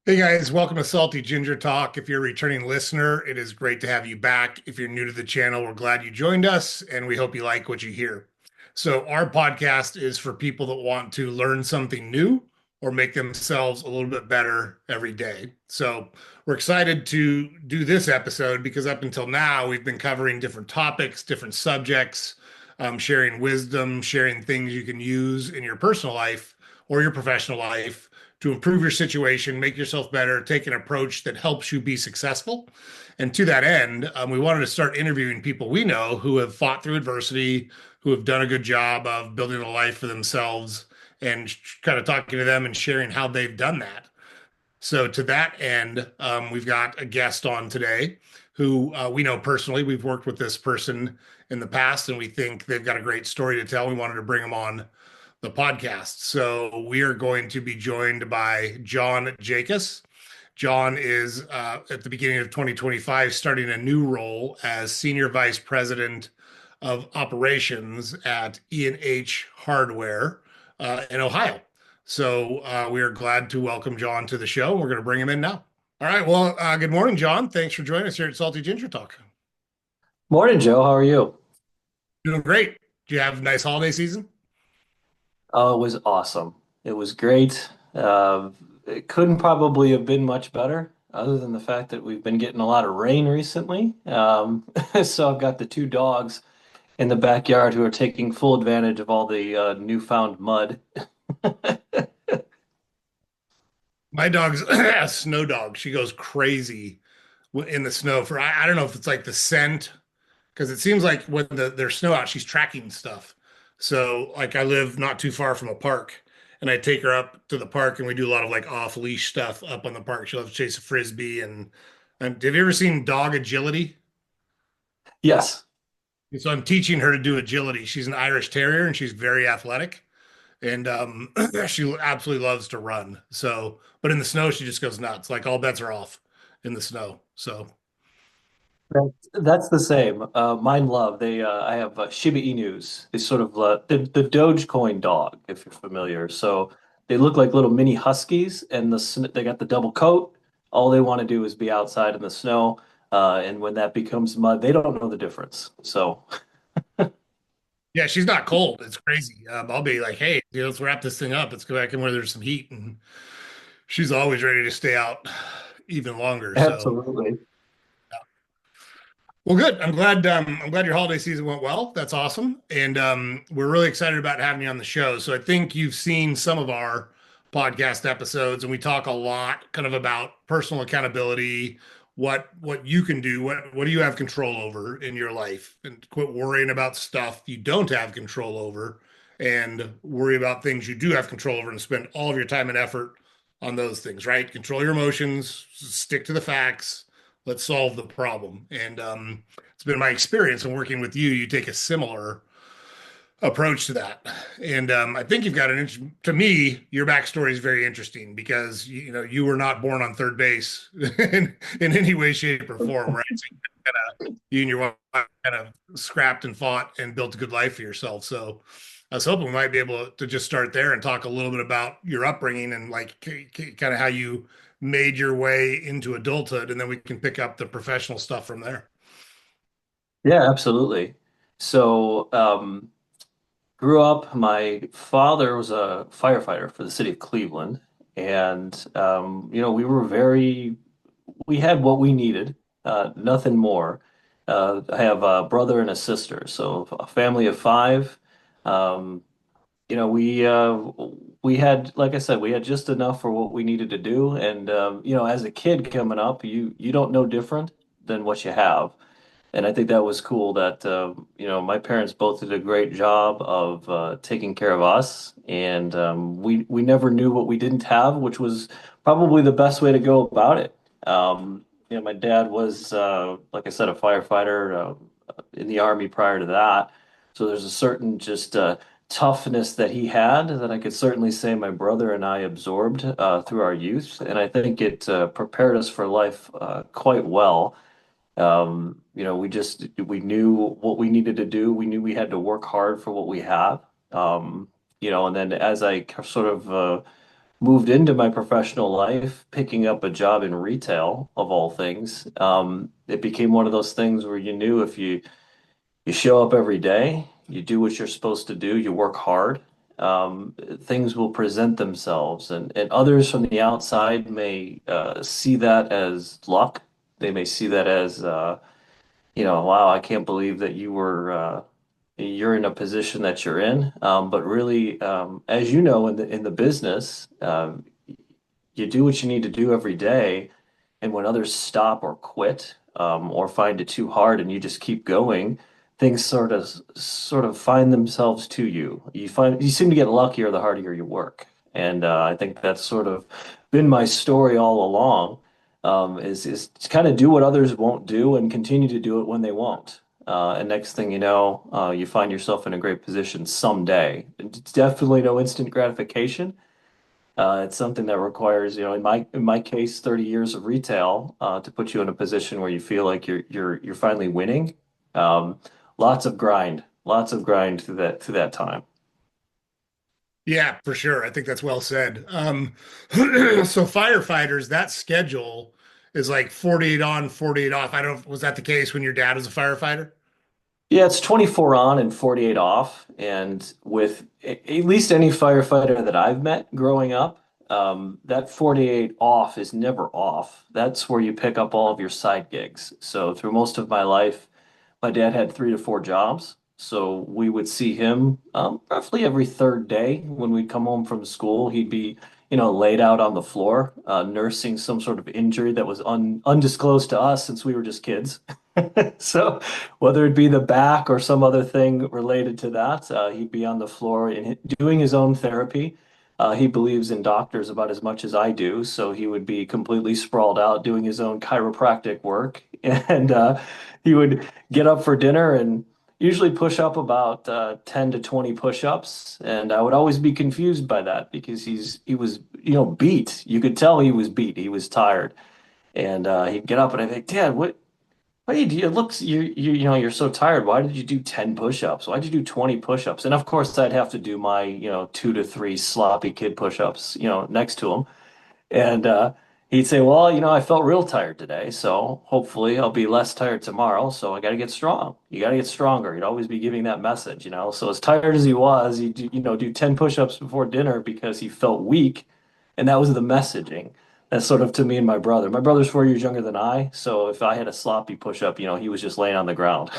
Hey guys, welcome to Salty Ginger Talk. If you're a returning listener, it is great to have you back. If you're new to the channel, we're glad you joined us and we hope you like what you hear. So, our podcast is for people that want to learn something new or make themselves a little bit better every day. So, we're excited to do this episode because up until now, we've been covering different topics, different subjects, sharing wisdom, sharing things you can use in your personal life or your professional life to improve your situation, make yourself better, take an approach that helps you be successful. And to that end, we wanted to start interviewing people we know who have fought through adversity, who have done a good job of building a life for themselves, and kind of talking to them and sharing how they've done that. So, to that end, we've got a guest on today who we know personally. We've worked with this person in the past, and we think they've got a great story to tell. We wanted to bring them on the podcast. So we are going to be joined by John Jakus. John is at the beginning of 2025 starting a new role as Senior Vice President of Operations at E&H Hardware in Ohio. So we are glad to welcome John to the show. We're going to bring him in now. All right. Well, good morning, John. Thanks for joining us here at Salty Ginger Talk. Morning, Joe. How are you? Doing great. Do you have a nice holiday season? Oh, it was awesome. It was great. It couldn't probably have been much better, other than the fact that we've been getting a lot of rain recently. So I've got the two dogs in the backyard who are taking full advantage of all the newfound mud. My dog's a snow dog. She goes crazy in the snow for I don't know if it's like the scent because it seems like when there's snow out, she's tracking stuff. So like I live not too far from a park and I take her up to the park and we do a lot of like off leash stuff up on the park. She loves to chase a frisbee and have you ever seen dog agility? Yes. So I'm teaching her to do agility. She's an Irish Terrier and she's very athletic and she absolutely loves to run. So, but in the snow, she just goes nuts. Like all bets are off in the snow. So, That's the same. Mine love. I have Shiba Inus. They sort of the Dogecoin dog, if you're familiar. So they look like little mini huskies, and they got the double coat. All they want to do is be outside in the snow, and when that becomes mud, they don't know the difference. So yeah, she's not cold. It's crazy. I'll be like, hey, let's wrap this thing up. Let's go back in where there's some heat. And she's always ready to stay out even longer. So, absolutely. well, good. I'm glad your holiday season went well. That's awesome. And we're really excited about having you on the show. So I think you've seen some of our podcast episodes, and we talk a lot kind of about personal accountability, what you can do, what do you have control over in your life, and quit worrying about stuff you don't have control over, and worry about things you do have control over, and spend all of your time and effort on those things. Right? Control your emotions, stick to the facts, let's solve the problem. And it's been my experience in working with you. You take a similar approach to that, and I think you've got to me, your backstory is very interesting because you know you were not born on third base in any way, shape, or form, right? So you and your wife kind of scrapped and fought and built a good life for yourself. So I was hoping we might be able to just start there and talk a little bit about your upbringing and like kind of how you made your way into adulthood, and then we can pick up the professional stuff from there. Yeah, absolutely. So, grew up, my father was a firefighter for the city of Cleveland, and we had what we needed, nothing more. I have a brother and a sister, so a family of five. Um, you know, we had, like I said, we had just enough for what we needed to do, and as a kid coming up, you don't know different than what you have. And I think that was cool that my parents both did a great job of taking care of us, and we never knew what we didn't have, which was probably the best way to go about it. My dad was, like I said, a firefighter in the Army prior to that, so there's a certain just toughness that he had that I could certainly say my brother and I absorbed through our youth, and I think it prepared us for life quite well. We knew what we needed to do. We knew we had to work hard for what we have. And then as I sort of moved into my professional life, picking up a job in retail of all things, it became one of those things where you knew if you show up every day, you do what you're supposed to do, you work hard, things will present themselves. And others from the outside may see that as luck. They may see that as, wow, I can't believe that you're in a position that you're in. But really, as you know, in the business, you do what you need to do every day. And when others stop or quit, or find it too hard and you just keep going, things sort of find themselves to you. You seem to get luckier the harder you work. And I think that's sort of been my story all along, is to kind of do what others won't do and continue to do it when they won't. And next thing you know, you find yourself in a great position someday. It's definitely no instant gratification. It's something that requires, in my case, 30 years of retail, to put you in a position where you feel like you're finally winning. Um, lots of grind through that time. Yeah, for sure. I think that's well said. So firefighters, that schedule is like 48 on, 48 off. I don't, was that the case when your dad was a firefighter? Yeah, it's 24 on and 48 off. And with at least any firefighter that I've met growing up, that 48 off is never off. That's where you pick up all of your side gigs. So through most of my life, my dad had 3 to 4 jobs. So we would see him roughly every third day when we'd come home from school. He'd be, laid out on the floor, nursing some sort of injury that was undisclosed to us since we were just kids. So whether it be the back or some other thing related to that, he'd be on the floor and doing his own therapy. He believes in doctors about as much as I do, so he would be completely sprawled out doing his own chiropractic work, and he would get up for dinner and usually push up about 10 to 20 push-ups, and I would always be confused by that because he was beat. You could tell he was beat. He was tired, and he'd get up and I'd be like, Dad, what do you do? It looks you're so tired. Why did you do 10 push-ups? Why did you do 20 push-ups? And of course, I'd have to do my 2 to 3 sloppy kid push-ups next to him. And he'd say, well, I felt real tired today, so hopefully I'll be less tired tomorrow. So I got to get strong. You got to get stronger. He'd always be giving that message. So as tired as he was, he'd do 10 push-ups before dinner because he felt weak, and that was the messaging. That's sort of to me and my brother. My brother's 4 years younger than I, so if I had a sloppy push-up, he was just laying on the ground.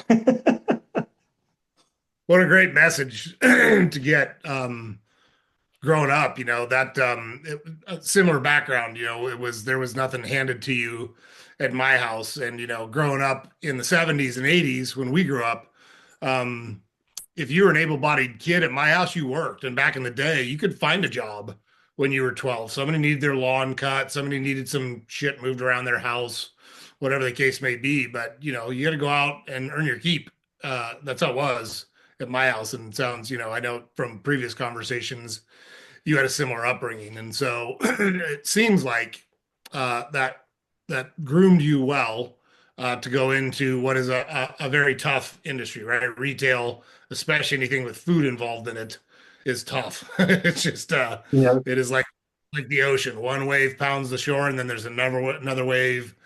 What a great message to get. Growing up, that a similar background, there was nothing handed to you at my house. And, growing up in the 70s and 80s when we grew up, um, if you were an able-bodied kid at my house, you worked. And back in the day, you could find a job when you were 12. Somebody needed their lawn cut, somebody needed some shit moved around their house, whatever the case may be. But, you got to go out and earn your keep. That's how it was at my house. And it sounds, I know from previous conversations you had a similar upbringing, and so it seems like that groomed you well to go into what is a very tough industry, right? Retail, especially anything with food involved in it, is tough. It's just Yeah, it is like the ocean. One wave pounds the shore, and then there's another wave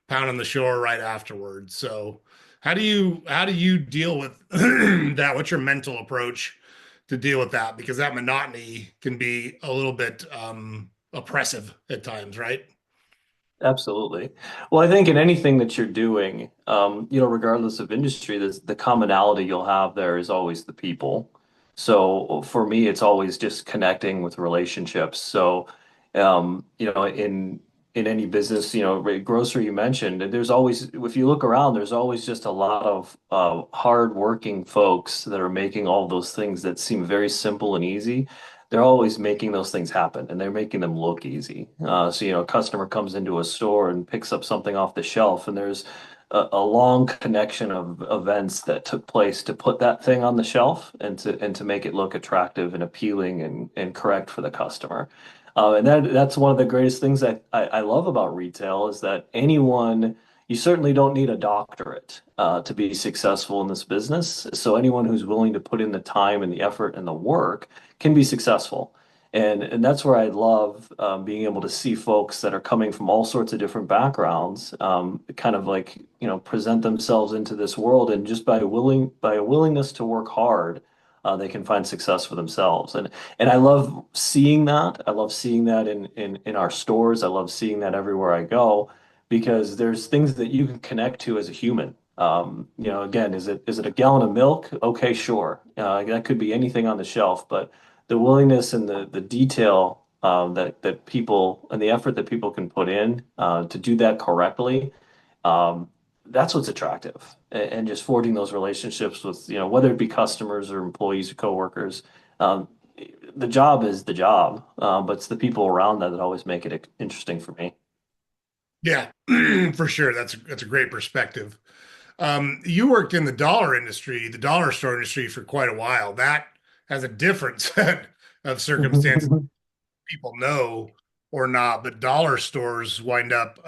pounding the shore right afterwards. So how do you deal with that? What's your mental approach to deal with that? Because that monotony can be a little bit oppressive at times, right? absolutely. Well, I think in anything that you're doing, regardless of industry, the commonality you'll have there is always the people. So for me, it's always just connecting with relationships. So, in any business, grocery you mentioned, there's always, if you look around, there's always just a lot of hardworking folks that are making all those things that seem very simple and easy. They're always making those things happen and they're making them look easy. So, a customer comes into a store and picks up something off the shelf, and there's a long connection of events that took place to put that thing on the shelf and to make it look attractive and appealing and correct for the customer. And that's one of the greatest things that I love about retail is that you certainly don't need a doctorate to be successful in this business. So anyone who's willing to put in the time and the effort and the work can be successful. And that's where I love being able to see folks that are coming from all sorts of different backgrounds, kind of like, present themselves into this world, and just by a willingness to work hard, they can find success for themselves. And I love seeing that. I love seeing that in our stores. I love seeing that everywhere I go because there's things that you can connect to as a human. Again, is it a gallon of milk? Okay, sure. That could be anything on the shelf, but the willingness and the detail that people and the effort that people can put in to do that correctly, um, that's what's attractive. And just forging those relationships with, whether it be customers or employees or coworkers, um, the job is the job, but it's the people around that always make it interesting for me. Yeah, for sure. That's a great perspective. You worked in the dollar industry, the dollar store industry for quite a while. That has a different set of circumstances people know or not, but dollar stores wind up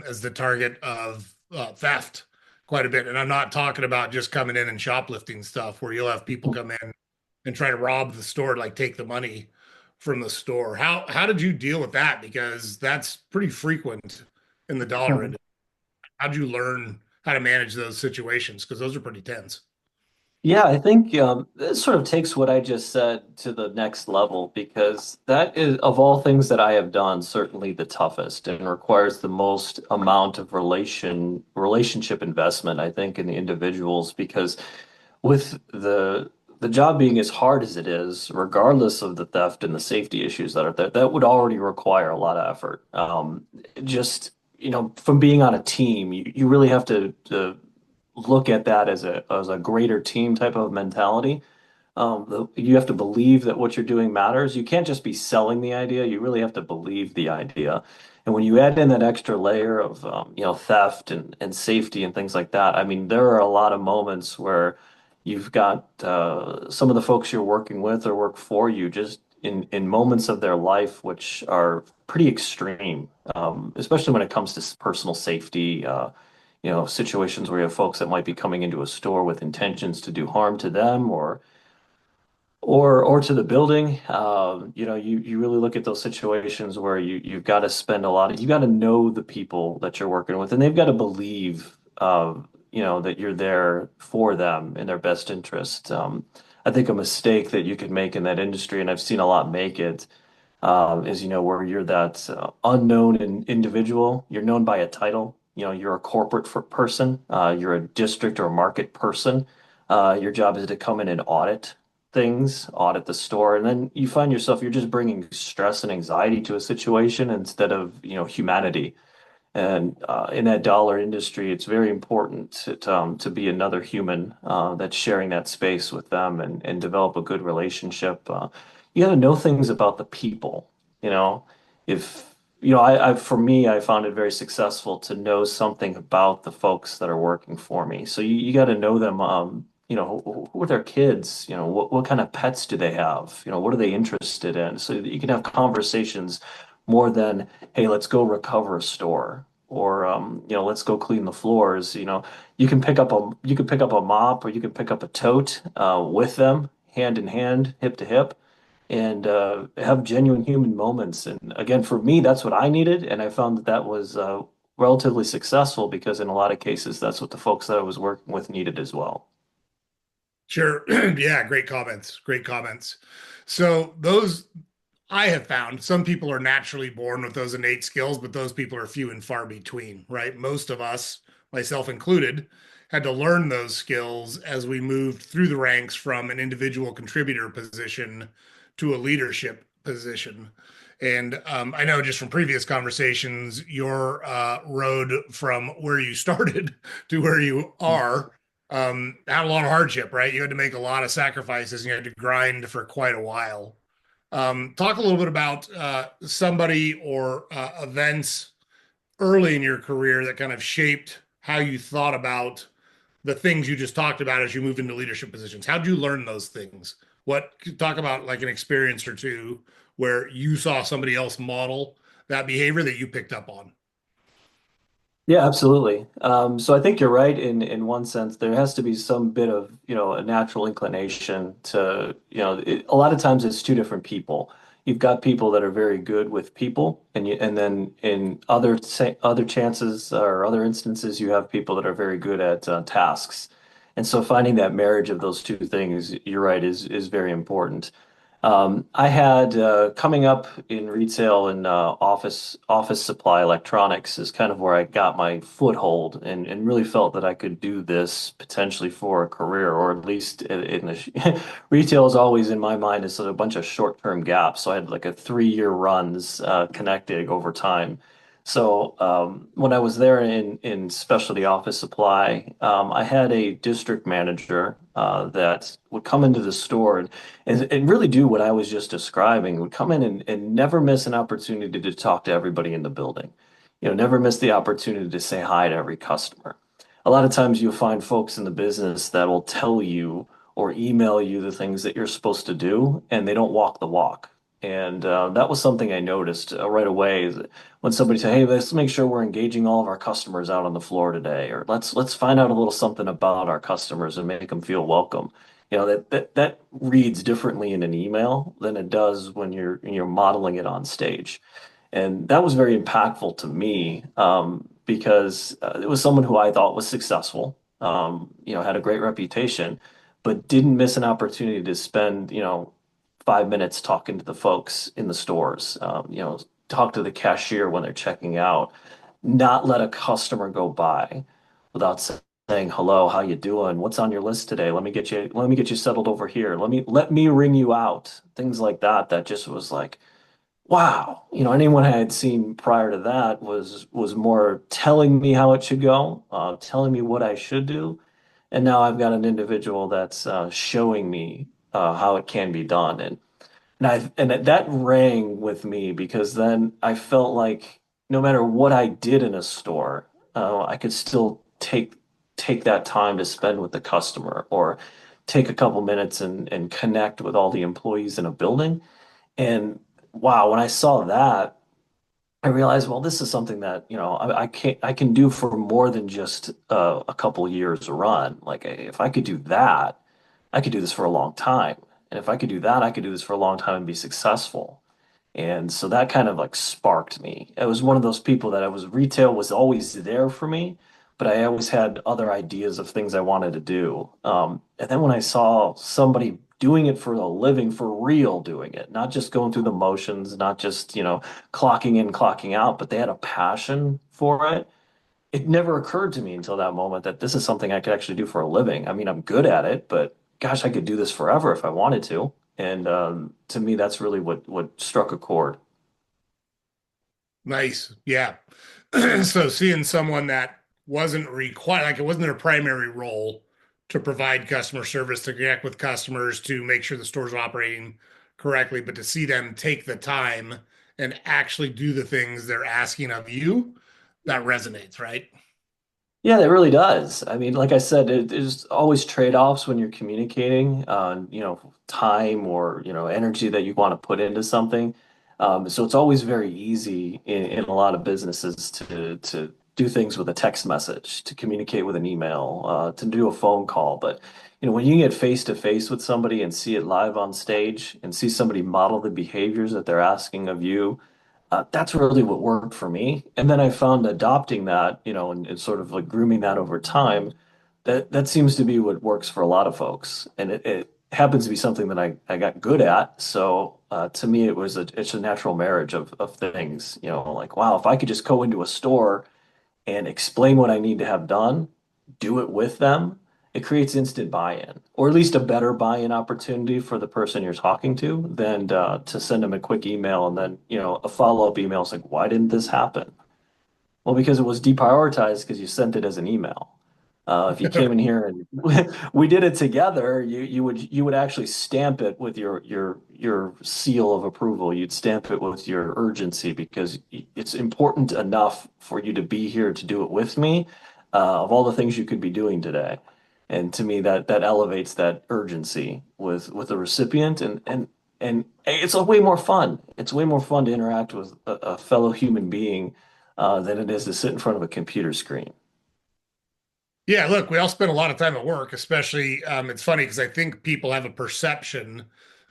as the target of theft quite a bit. And I'm not talking about just coming in and shoplifting stuff where you'll have people come in and try to rob the store, like take the money from the store. How did you deal with that? Because that's pretty frequent in the dollar industry. How'd you learn how to manage those situations? Because those are pretty tense. Yeah, I think this sort of takes what I just said to the next level because that is, of all things that I have done, certainly the toughest and requires the most amount of relationship investment, I think, in the individuals because with the job being as hard as it is, regardless of the theft and the safety issues that are there, that would already require a lot of effort. Just, from being on a team, you really have to look at that as a greater team type of mentality. You have to believe that what you're doing matters. You can't just be selling the idea. You really have to believe the idea. And when you add in that extra layer of theft and safety and things like that, I mean, there are a lot of moments where you've got some of the folks you're working with or work for you just in moments of their life which are pretty extreme, especially when it comes to personal safety. Situations where you have folks that might be coming into a store with intentions to do harm to them or to the building. You really look at those situations where you've got to spend a lot of you got to know the people that you're working with, and they've got to believe that you're there for them in their best interest. I think a mistake that you could make in that industry, and I've seen a lot make it, is where you're that unknown individual. You're known by a title. You're a corporate person. You're a district or market person. Your job is to come in and audit things, audit the store, and then you find yourself you're just bringing stress and anxiety to a situation instead of humanity. And in that dollar industry, it's very important to be another human that's sharing that space with them and develop a good relationship. You got to know things about the people. You know, if for me, I found it very successful to know something about the folks that are working for me. So you got to know them. Who are their kids? What kind of pets do they have? What are they interested in? So that you can have conversations more than, hey, let's go recover a store or let's go clean the floors. You can pick up a mop or you can pick up a tote with them, hand in hand, hip to hip, and have genuine human moments. And again, for me, that's what I needed, and I found that was relatively successful because in a lot of cases, that's what the folks that I was working with needed as well. Sure. Yeah, great comments. Great comments. So those I have found some people are naturally born with those innate skills, but those people are few and far between, right? Most of us, myself included, had to learn those skills as we moved through the ranks from an individual contributor position to a leadership position. And I know just from previous conversations, your road from where you started to where you are had a lot of hardship, right? You had to make a lot of sacrifices and you had to grind for quite a while. Talk a little bit about somebody or events early in your career that kind of shaped how you thought about the things you just talked about as you moved into leadership positions. How did you learn those things? What talk about like an experience or two where you saw somebody else model that behavior that you picked up on? Yeah, absolutely. So I think you're right in one sense. There has to be some bit of, a natural inclination to, a lot of times it's two different people. You've got people that are very good with people, and then in other chances or other instances, you have people that are very good at tasks. And so finding that marriage of those two things, you're right, is very important. I had coming up in retail and office supply electronics is kind of where I got my foothold and really felt that I could do this potentially for a career, or at least in the retail is always in my mind is sort of a bunch of short-term gaps. So I had like a 3-year runs connected over time. So when I was there in specialty office supply, I had a district manager that would come into the store and really do what I was just describing, would come in and never miss an opportunity to talk to everybody in the building. Never miss the opportunity to say hi to every customer. A lot of times you'll find folks in the business that will tell you or email you the things that you're supposed to do, and they don't walk the walk. And that was something I noticed right away is that when somebody said, "Hey, let's make sure we're engaging all of our customers out on the floor today," or "Let's find out a little something about our customers and make them feel welcome." That reads differently in an email than it does when you're modeling it on stage. And that was very impactful to me because it was someone who I thought was successful, had a great reputation, but didn't miss an opportunity to spend, 5 minutes talking to the folks in the stores, talk to the cashier when they're checking out, not let a customer go by without saying, "Hello, how you doing? What's on your list today? Let me get you settled over here. Let me ring you out." Things like that that just was like, wow. Anyone I had seen prior to that was more telling me how it should go, telling me what I should do. And now I've got an individual that's showing me how it can be done. And that rang with me because then I felt like no matter what I did in a store, I could still take that time to spend with the customer or take a couple minutes and connect with all the employees in a building. And wow, when I saw that, I realized, well, this is something that, I can do for more than just a couple years run. Like if I could do that, I could do this for a long time. And if I could do that, I could do this for a long time and be successful. And so that kind of like sparked me. I was one of those people that retail was always there for me, but I always had other ideas of things I wanted to do. And then when I saw somebody doing it for a living, for real doing it, not just going through the motions, not just, clocking in, clocking out, but they had a passion for it. It never occurred to me until that moment that this is something I could actually do for a living. I mean, I'm good at it, but gosh, I could do this forever if I wanted to. And to me, that's really what struck a chord. Nice. Yeah. So seeing someone that wasn't required, like it wasn't their primary role to provide customer service, to connect with customers, to make sure the store's operating correctly, but to see them take the time and actually do the things they're asking of you, that resonates, right? Yeah, it really does. I mean, like I said, there's always trade-offs when you're communicating on, time or, energy that you want to put into something. So it's always very easy in a lot of businesses to do things with a text message, to communicate with an email, to do a phone call. But, when you get face to face with somebody and see it live on stage and see somebody model the behaviors that they're asking of you, that's really what worked for me. And then I found adopting that, and sort of like grooming that over time, that seems to be what works for a lot of folks. And it happens to be something that I got good at. So to me, it's a natural marriage of things, like, wow, if I could just go into a store and explain what I need to have done, do it with them, it creates instant buy-in, or at least a better buy-in opportunity for the person you're talking to than to send them a quick email and then, a follow-up email is like, why didn't this happen? Well, because it was deprioritized because you sent it as an email. If you came in here and we did it together, you would actually stamp it with your seal of approval. You'd stamp it with your urgency because it's important enough for you to be here to do it with me, of all the things you could be doing today. And to me, that elevates that urgency with the recipient, and it's a way more fun. It's way more fun to interact with a fellow human being than it is to sit in front of a computer screen. Yeah, look, we all spend a lot of time at work, especially it's funny because I think people have a perception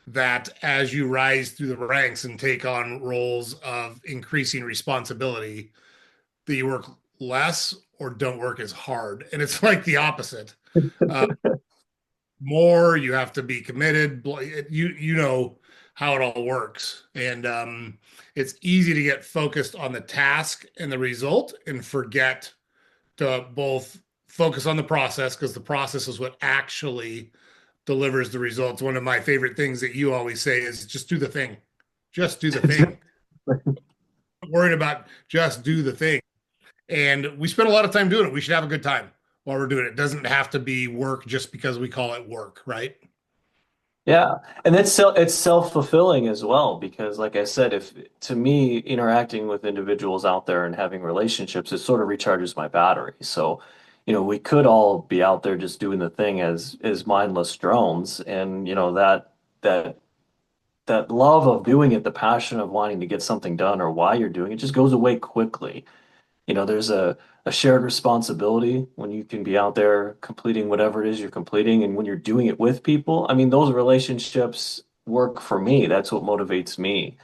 that as you rise through the ranks and take on roles of increasing responsibility, that you work less or don't work as hard. And it's like the opposite. Uh, More, you have to be committed. You know how it all works, and it's easy to get focused on the task and the result and forget to both focus on the process, because the process is what actually delivers the results. One of my favorite things that you always say is just do the thing. Just do the thing. Not worried about, just do the thing. And we spend a lot of time doing it. We should have a good time while we're doing it. It doesn't have to be work just because we call it work, right? Yeah, and it's self-fulfilling as well because like I said, if to me interacting with individuals out there and having relationships, it sort of recharges my battery. So, we could all be out there just doing the thing as mindless drones and that that love of doing it, the passion of wanting to get something done or why you're doing it just goes away quickly. There's a shared responsibility when you can be out there completing whatever it is you're completing. And when you're doing it with people, I mean, those relationships work for me. That's what motivates me.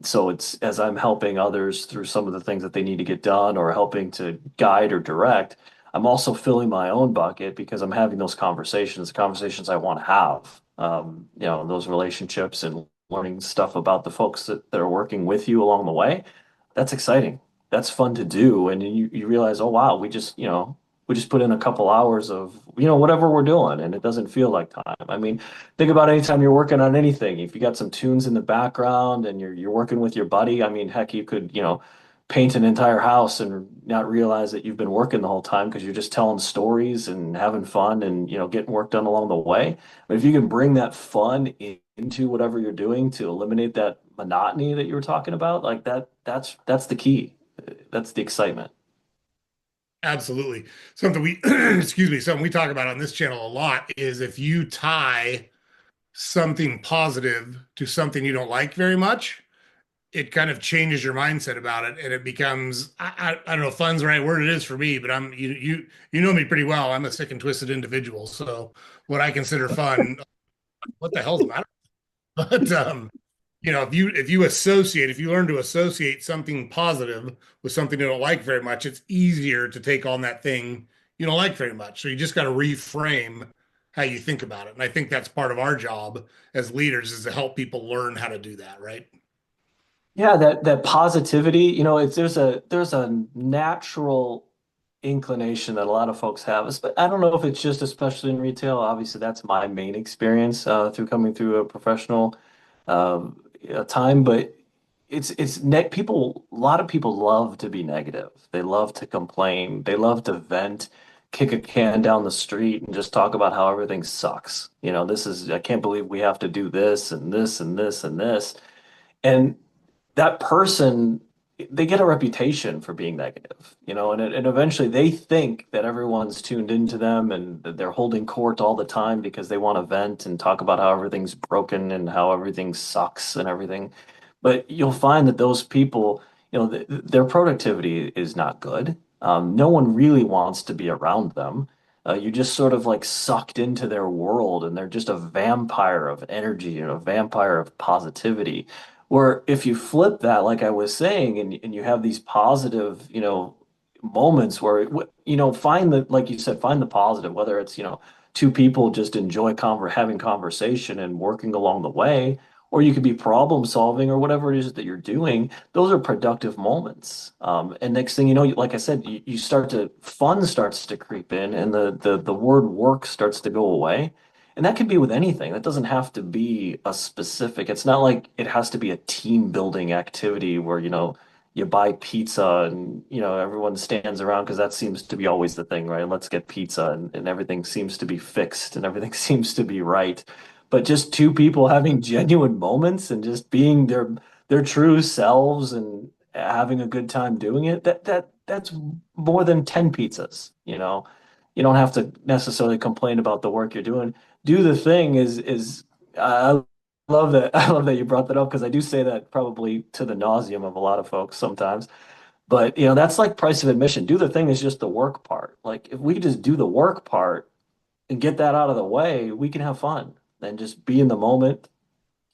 So it's as I'm helping others through some of the things that they need to get done or helping to guide or direct, I'm also filling my own bucket because I'm having those conversations, conversations I want to have. Those relationships and learning stuff about the folks that are working with you along the way. That's exciting. That's fun to do. And you realize, oh wow, we just put in a couple hours of, whatever we're doing and it doesn't feel like time. I mean, think about anytime you're working on anything. If you got some tunes in the background and you're working with your buddy, I mean, heck, you could, paint an entire house and not realize that you've been working the whole time because you're just telling stories and having fun and, getting work done along the way. But if you can bring that fun into whatever you're doing to eliminate that monotony that you were talking about, like that's the key. That's the excitement. Absolutely. Something we, excuse me, something we talk about on this channel a lot is if you tie something positive to something you don't like very much, it kind of changes your mindset about it, and it becomes I don't know if fun's the right word. It is for me, but you know me pretty well. I'm a sick and twisted individual, so what I consider fun, what the hell's the matter? But if you learn to associate something positive with something you don't like very much, it's easier to take on that thing you don't like very much. So you just got to reframe how you think about it. And I think that's part of our job as leaders is to help people learn how to do that, right? Yeah, that positivity, there's a natural inclination that a lot of folks have. But I don't know if it's just especially in retail. Obviously, that's my main experience through coming through a professional time. But it's net people. A lot of people love to be negative. They love to complain. They love to vent, kick a can down the street, and just talk about how everything sucks. I can't believe we have to do this and this and this and this. And that person, they get a reputation for being negative, and eventually they think that everyone's tuned into them and that they're holding court all the time because they want to vent and talk about how everything's broken and how everything sucks and everything. But you'll find that those people, their productivity is not good. No one really wants to be around them. You just sort of like sucked into their world and they're just a vampire of energy and a vampire of positivity. Where if you flip that, like I was saying, and you have these positive, moments where, find the, like you said, find the positive, whether it's, two people just enjoy having conversation and working along the way, or you could be problem solving or whatever it is that you're doing. Those are productive moments. And next thing you know, like I said, you start to, fun starts to creep in and the word work starts to go away. And that can be with anything. That doesn't have to be a specific. It's not like it has to be a team building activity where, you buy pizza and, everyone stands around because that seems to be always the thing, right? Let's get pizza and everything seems to be fixed and everything seems to be right. But just two people having genuine moments and just being their true selves and having a good time doing it, that's more than 10 pizzas, You don't have to necessarily complain about the work you're doing. Do the thing is I love that. I love that you brought that up because I do say that probably to the nauseum of a lot of folks sometimes. But that's like price of admission. Do the thing is just the work part. Like if we could just do the work part and get that out of the way, we can have fun and just be in the moment.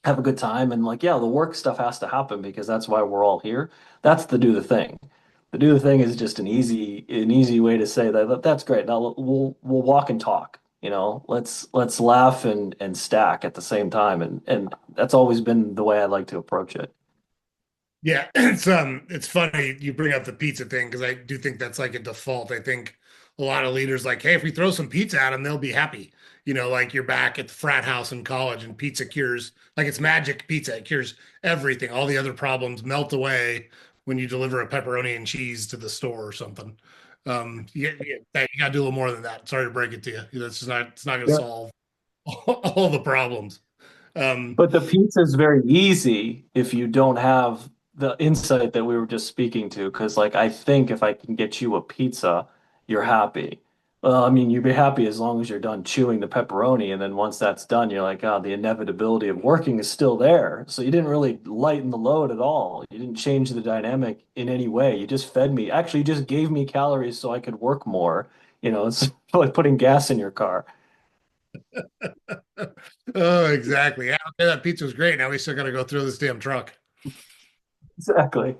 have a good time. And like, yeah, the work stuff has to happen because that's why we're all here. That's the do the thing. The do the thing is just an easy way to say that, that's great. Now we'll walk and talk. Let's laugh and stack at the same time. And that's always been the way I like to approach it. Yeah, it's funny you bring up the pizza thing because I do think that's like a default. I think a lot of leaders like, hey, if we throw some pizza at them, they'll be happy. Like you're back at the frat house in college and pizza cures, like it's magic pizza. It cures everything. All the other problems melt away when you deliver a pepperoni and cheese to the store or something. You gotta do a little more than that. Sorry to break it to you. That's just not, it's not gonna Yeah. solve all the problems. Um, But the pizza is very easy if you don't have the insight that we were just speaking to. Because, like, I think if I can get you a pizza, you're happy. Well, I mean, you'd be happy as long as you're done chewing the pepperoni. And then once that's done, you're like, oh, the inevitability of working is still there. So you didn't really lighten the load at all. You didn't change the dynamic in any way. You just fed me. Actually, you just gave me calories so I could work more. It's like putting gas in your car. oh, exactly. Yeah, okay, that pizza was great. Now we still gotta go through this damn truck. Exactly.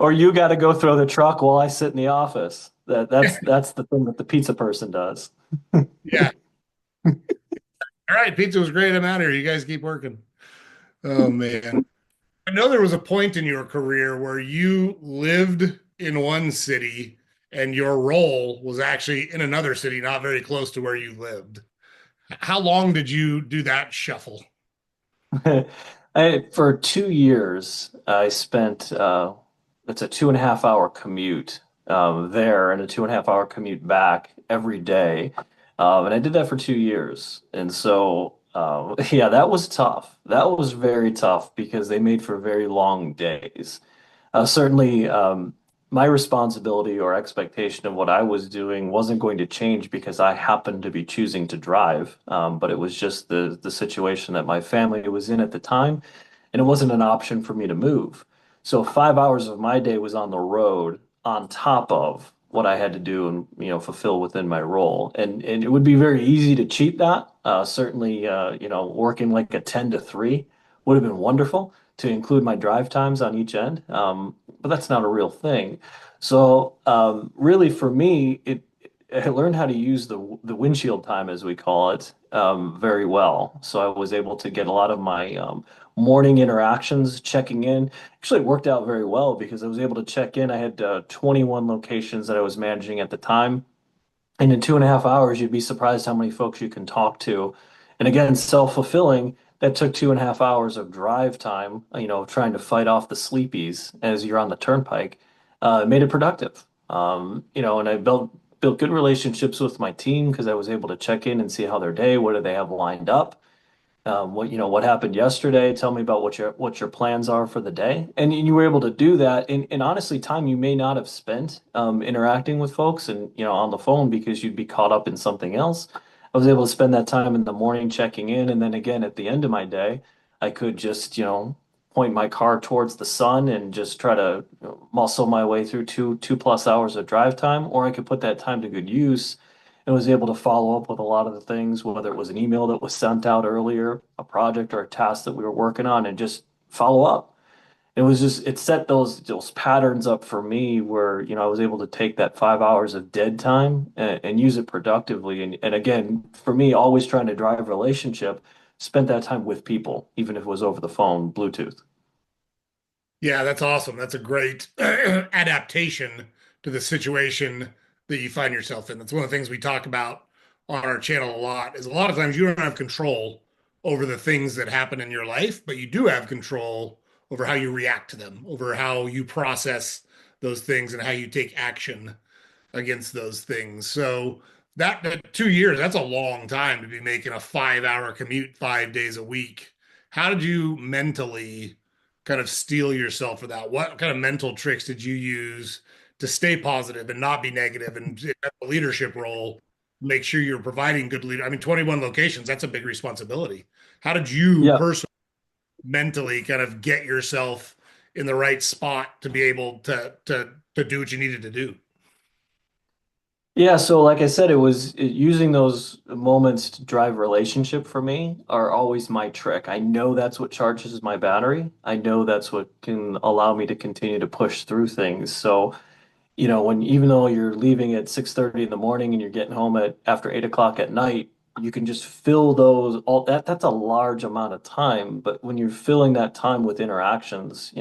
Or you got to go throw the truck while I sit in the office. That's the thing that the pizza person does. Yeah. All right, pizza was great. I'm out here. You guys keep working. Oh man. I know there was a point in your career where you lived in one city and your role was actually in another city, not very close to where you lived. How long did you do that shuffle? For 2 years, I spent it's a 2.5 hour commute there and a 2.5 hour commute back every day. And I did that for 2 years. And so, yeah, that was tough. That was very tough because they made for very long days. Certainly, my responsibility or expectation of what I was doing wasn't going to change because I happened to be choosing to drive. But it was just the situation that my family was in at the time, and it wasn't an option for me to move. So 5 hours of my day was on the road on top of what I had to do and fulfill within my role. And it would be very easy to cheat that. Certainly, working like a 10 to 3 would have been wonderful to include my drive times on each end. But that's not a real thing. So really for me, I learned how to use the windshield time, as we call it, very well. So I was able to get a lot of my morning interactions checking in. Actually, it worked out very well because I was able to check in. I had 21 locations that I was managing at the time. And in 2.5 hours, you'd be surprised how many folks you can talk to. And again, self-fulfilling, that took 2.5 hours of drive time, trying to fight off the sleepies as you're on the turnpike, made it productive. And I built good relationships with my team because I was able to check in and see how their day, what do they have lined up, what happened yesterday. Tell me about what your plans are for the day. And you were able to do that. And honestly, time you may not have spent interacting with folks and on the phone because you'd be caught up in something else. I was able to spend that time in the morning checking in, and then again at the end of my day, I could just point my car towards the sun and just try to muscle my way through two plus hours of drive time, or I could put that time to good use and was able to follow up with a lot of the things, whether it was an email that was sent out earlier, a project or a task that we were working on, and just follow up. It set those patterns up for me where, I was able to take that 5 hours of dead time and use it productively. And again, for me, always trying to drive relationship, spent that time with people, even if it was over the phone, Bluetooth. Yeah, that's awesome. That's a great adaptation to the situation that you find yourself in. That's one of the things we talk about on our channel a lot, is a lot of times you don't have control over the things that happen in your life, but you do have control over how you react to them, over how you process those things and how you take action against those things. So that 2 years, that's a long time to be making a 5 hour commute 5 days a week. How did you mentally kind of steel yourself for that? What kind of mental tricks did you use to stay positive and not be negative and in a leadership role, make sure you're providing good leader? I mean, 21 locations, that's a big responsibility. How did you Yeah. personally mentally kind of get yourself in the right spot to be able to do what you needed to do? Yeah, so like I said, using those moments to drive relationship for me are always my trick. I know that's what charges my battery. I know that's what can allow me to continue to push through things. So, when even though you're leaving at 6:30 in the morning and you're getting home at after 8 o'clock at night, you can just fill those all that's a large amount of time. But when you're filling that time with interactions,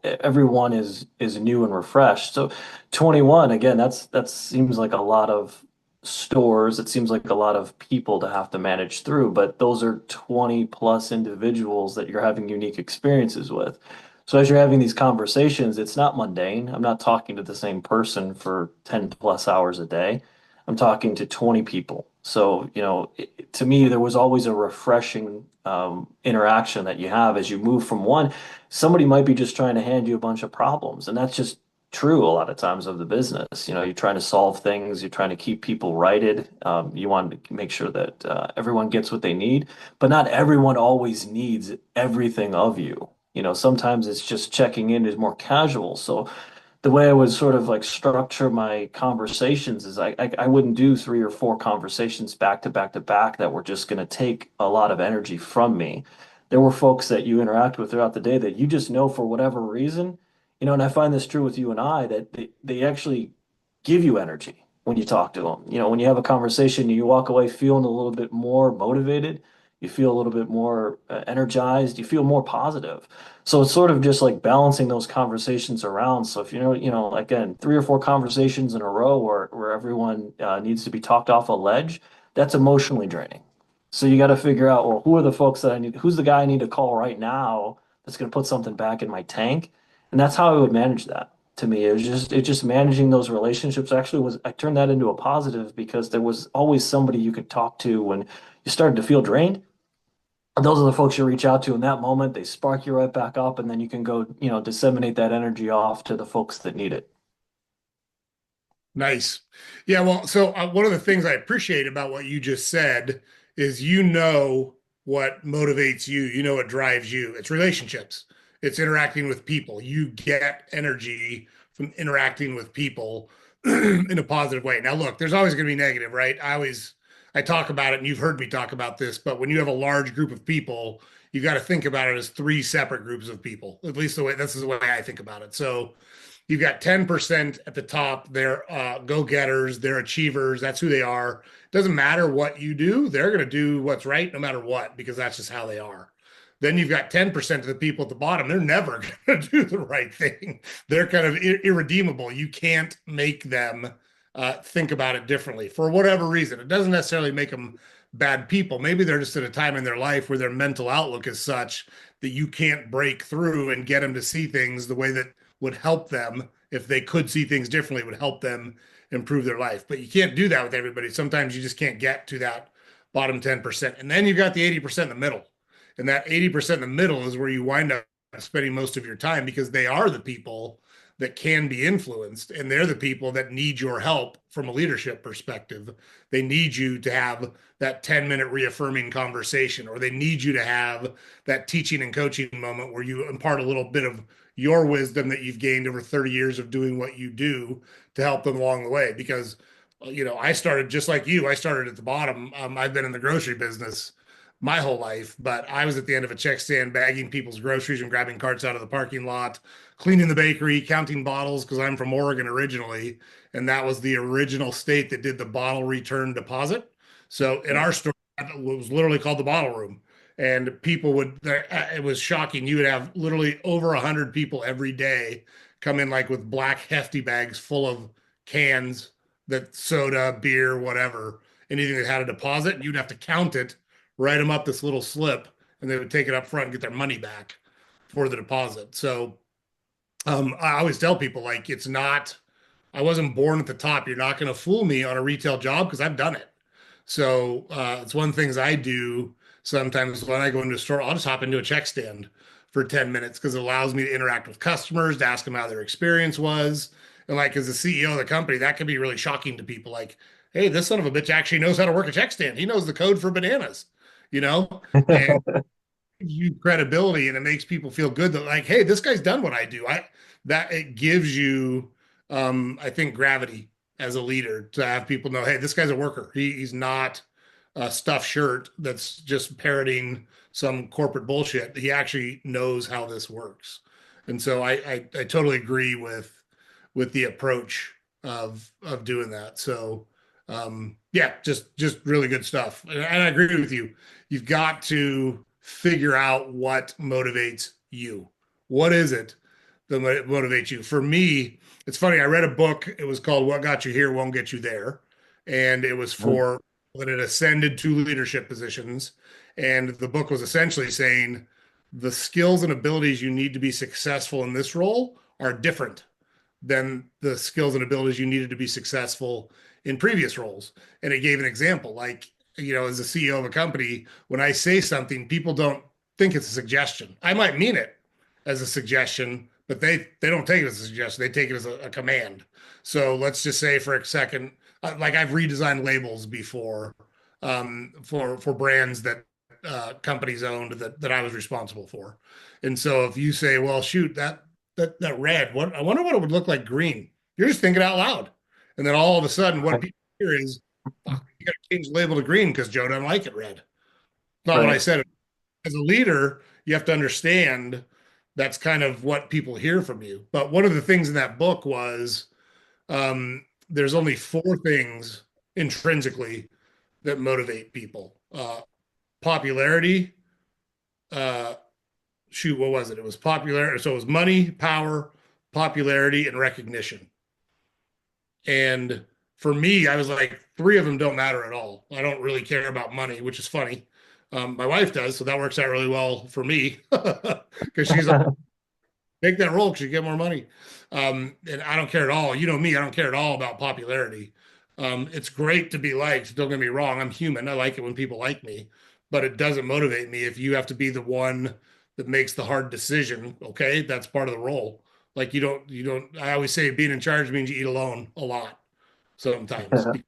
everyone is new and refreshed. So 21, again, that seems like a lot of stores. It seems like a lot of people to have to manage through, but those are 20 plus individuals that you're having unique experiences with. So as you're having these conversations, it's not mundane. I'm not talking to the same person for 10 plus hours a day. I'm talking to 20 people. So, to me, there was always a refreshing interaction that you have as you move from one. Somebody might be just trying to hand you a bunch of problems, and that's just true a lot of times of the business. You're trying to solve things, you're trying to keep people righted. You want to make sure that everyone gets what they need, but not everyone always needs everything of you. Sometimes it's just checking in is more casual. So the way I would sort of like structure my conversations is I wouldn't do three or four conversations back to back to back that were just going to take a lot of energy from me. There were folks that you interact with throughout the day that you just know for whatever reason, and I find this true with you and I that they actually give you energy when you talk to them. When you have a conversation, you walk away feeling a little bit more motivated, you feel a little bit more energized, you feel more positive. So it's sort of just like balancing those conversations around. So if again, three or four conversations in a row where everyone needs to be talked off a ledge, that's emotionally draining. So you got to figure out, well, who are the folks that I need, who's the guy I need to call right now that's going to put something back in my tank? And that's how I would manage that. To me, it just managing those relationships actually was I turned that into a positive because there was always somebody you could talk to when you started to feel drained. Those are the folks you reach out to in that moment. They spark you right back up, and then you can go, disseminate that energy off to the folks that need it. Nice. Yeah, well, so one of the things I appreciate about what you just said is what motivates you, what drives you. It's relationships, it's interacting with people. You get energy from interacting with people in a positive way. Now, look, there's always going to be negative, right? I talk about it, and you've heard me talk about this, but when you have a large group of people, you got to think about it as three separate groups of people. At least this is the way I think about it. So you've got 10% at the top. They're go-getters, they're achievers. That's who they are. Doesn't matter what you do, they're going to do what's right no matter what, because that's just how they are. Then you've got 10% of the people at the bottom. They're never going to do the right thing. They're kind of irredeemable. You can't make them think about it differently for whatever reason. It doesn't necessarily make them bad people. Maybe they're just at a time in their life where their mental outlook is such that you can't break through and get them to see things the way that would help them. If they could see things differently, it would help them improve their life. But you can't do that with everybody. Sometimes you just can't get to that bottom 10%. And then you've got the 80% in the middle. And that 80% in the middle is where you wind up spending most of your time, because they are the people that can be influenced, and they're the people that need your help from a leadership perspective. They need you to have that 10-minute reaffirming conversation, or they need you to have that teaching and coaching moment where you impart a little bit of your wisdom that you've gained over 30 years of doing what you do to help them along the way. Because I started just like you. I started at the bottom. I've been in the grocery business my whole life, but I was at the end of a check stand bagging people's groceries and grabbing carts out of the parking lot, cleaning the bakery, counting bottles, because I'm from Oregon originally, and that was the original state that did the bottle return deposit. So in our store, it was literally called the bottle room. And people would, it was shocking. You would have literally over 100 people every day come in, like with black hefty bags full of cans, that soda, beer, whatever, anything that had a deposit. And you'd have to count it, write them up this little slip, and they would take it up front and get their money back for the deposit. So I always tell people, like, it's not, I wasn't born at the top. You're not going to fool me on a retail job, because I've done it. So it's one of the things I do sometimes when I go into a store. I'll just hop into a check stand for 10 minutes, because it allows me to interact with customers, to ask them how their experience was. And like, as the CEO of the company, that can be really shocking to people. Like, hey, this son of a bitch actually knows how to work a check stand. He knows the code for bananas, you know? And gives you credibility, and it makes people feel good that, like, hey, this guy's done what I do. That it gives you I think gravity. as a leader to have people know, hey, this guy's a worker. He's not a stuffed shirt that's just parroting some corporate bullshit. He actually knows how this works. And so I totally agree with the approach of doing that. So yeah, just really good stuff. And I agree with you. You've got to figure out what motivates you. What is it that motivates you? For me, it's funny. I read a book. It was called "What Got You Here Won't Get You There," and it was Mhm. for when it ascended to leadership positions. And the book was essentially saying the skills and abilities you need to be successful in this role are different than the skills and abilities you needed to be successful in previous roles. And it gave an example like, as a CEO of a company, when I say something, people don't think it's a suggestion. I might mean it as a suggestion, but they don't take it as a suggestion. They take it as a command. So let's just say for a second, like I've redesigned labels before for brands that companies owned that I was responsible for. And so if you say, well, shoot, that red, what I wonder what it would look like green. You're just thinking out loud. And then all of a sudden what Right. people hear is, fuck, you gotta change the label to green because Joe doesn't like it red. Not what I Right. said. As a leader, you have to understand that's kind of what people hear from you. But one of the things in that book was there's only four things intrinsically that motivate people. Popularity, uh, shoot, what was it? It was popular. So it was money, power, popularity, and recognition. And for me, I was like, three of them don't matter at all. I don't really care about money, which is funny. My wife does, so that works out really well for me because she's like, take that role because you get more money. And I don't care at all. You know me, I don't care at all about popularity. It's great to be liked. Don't get me wrong. I'm human. I like it when people like me, but it doesn't motivate me if you have to be the one that makes the hard decision. Okay, that's part of the role. Like you don't. I always say being in charge means you eat alone a lot sometimes. You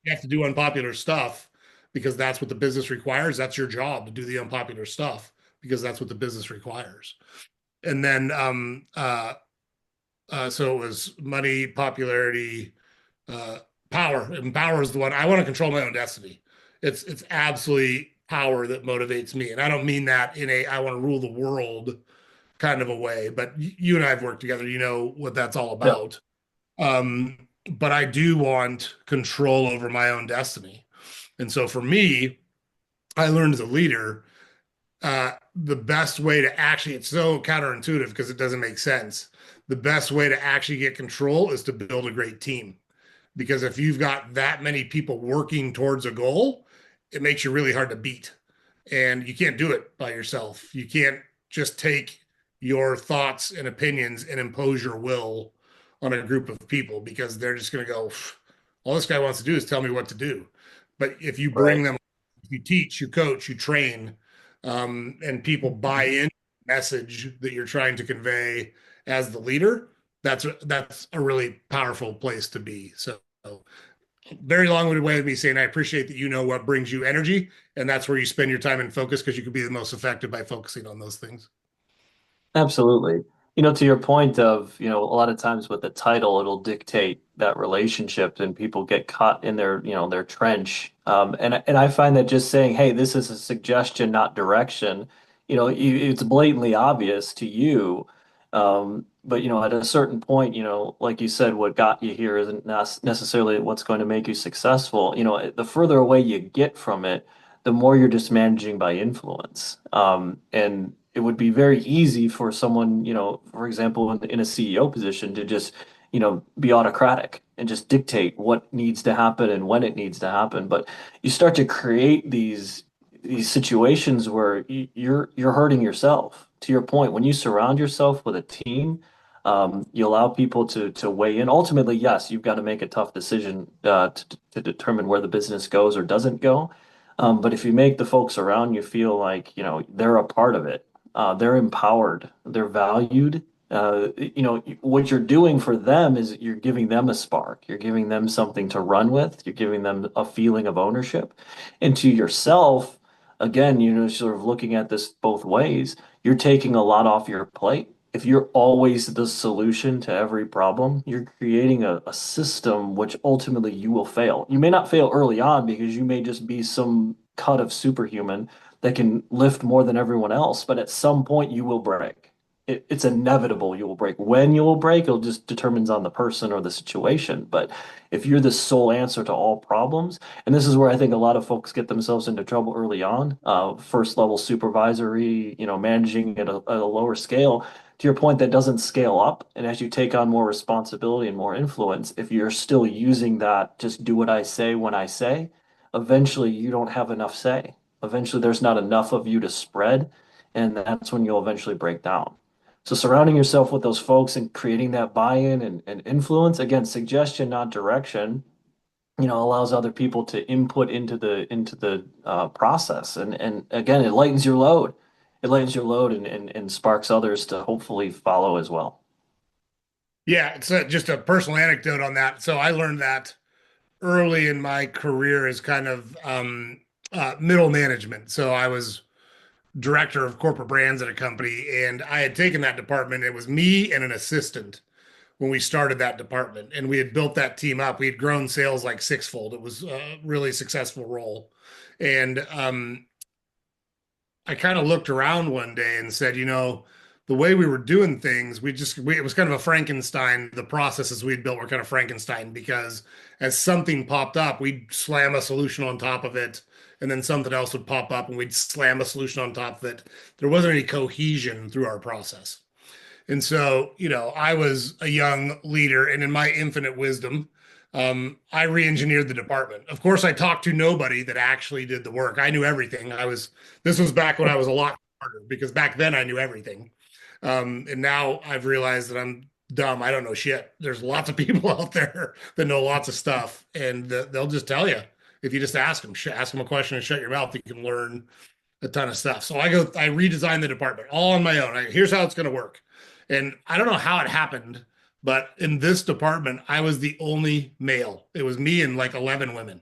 have to do unpopular stuff because that's what the business requires. That's your job to do the unpopular stuff because that's what the business requires. And then so it was money, popularity, uh, power. And power is the one I want to control my own destiny. It's absolutely power that motivates me, and I don't mean that in a I want to rule the world kind of a way. But you and I have worked together. You know what that's all Yeah. about. But I do want control over my own destiny, and so for me, I learned as a leader the best way to actually, it's so counterintuitive because it doesn't make sense. The best way to actually get control is to build a great team. Because if you've got that many people working towards a goal, it makes you really hard to beat. And you can't do it by yourself. You can't just take your thoughts and opinions and impose your will on a group of people because they're just going to go, all this guy wants to do is tell me what to do. But if you Right. bring them, you teach, you coach, you train, and people buy in the message that you're trying to convey as the leader, that's a really powerful place to be. So very long-winded way of me saying I appreciate that you know what brings you energy, and that's where you spend your time and focus because you can be the most effective by focusing on those things. Absolutely. To your point of, a lot of times with the title, it'll dictate that relationship and people get caught in their trench. And I find that just saying, hey, this is a suggestion, not direction, it's blatantly obvious to you. But, at a certain point, like you said, what got you here isn't necessarily what's going to make you successful. The further away you get from it, the more you're just managing by influence. And it would be very easy for someone, for example, in a CEO position to just, be autocratic and just dictate what needs to happen and when it needs to happen. But you start to create these situations where you're hurting yourself. To your point, when you surround yourself with a team, you allow people to weigh in. Ultimately, yes, you've got to make a tough decision to determine where the business goes or doesn't go. But if you make the folks around you feel like, they're a part of it, they're empowered, they're valued. What you're doing for them is you're giving them a spark. You're giving them something to run with. You're giving them a feeling of ownership. And to yourself, again, sort of looking at this both ways, you're taking a lot off your plate. if you're always the solution to every problem, you're creating a system which ultimately you will fail. You may not fail early on because you may just be some cut of superhuman that can lift more than everyone else, but at some point you will break. It's inevitable you will break. When you will break, it just determines on the person or the situation. But if you're the sole answer to all problems, and this is where I think a lot of folks get themselves into trouble early on, first level supervisory, managing at a lower scale. To your point, that doesn't scale up. And as you take on more responsibility and more influence, if you're still using that, just do what I say when I say, eventually you don't have enough say. Eventually there's not enough of you to spread, and that's when you'll eventually break down. So surrounding yourself with those folks and creating that buy-in and influence, again, suggestion, not direction, allows other people to input into the process. And again, it lightens your load. It lightens your load and sparks others to hopefully follow as well. Yeah, it's just a personal anecdote on that. So I learned that early in my career as kind of middle management. So I was director of corporate brands at a company, and I had taken that department. It was me and an assistant when we started that department, and we had built that team up. We had grown sales like sixfold. It was a really successful role. And I kind of looked around one day and said, the way we were doing things, it was kind of a Frankenstein. The processes we'd built were kind of Frankenstein because as something popped up, we'd slam a solution on top of it, and then something else would pop up and we'd slam a solution on top of it. There wasn't any cohesion through our process. And so, I was a young leader, and in my infinite wisdom, I re-engineered the department. Of course, I talked to nobody that actually did the work. I knew everything. This was back when I was a lot smarter because back then I knew everything. And now I've realized that I'm dumb. I don't know shit. There's lots of people out there that know lots of stuff, and they'll just tell you if you just ask them a question and shut your mouth. You can learn a ton of stuff. So I redesigned the department all on my own. Here's how it's going to work. And I don't know how it happened, but in this department, I was the only male. It was me and like 11 women.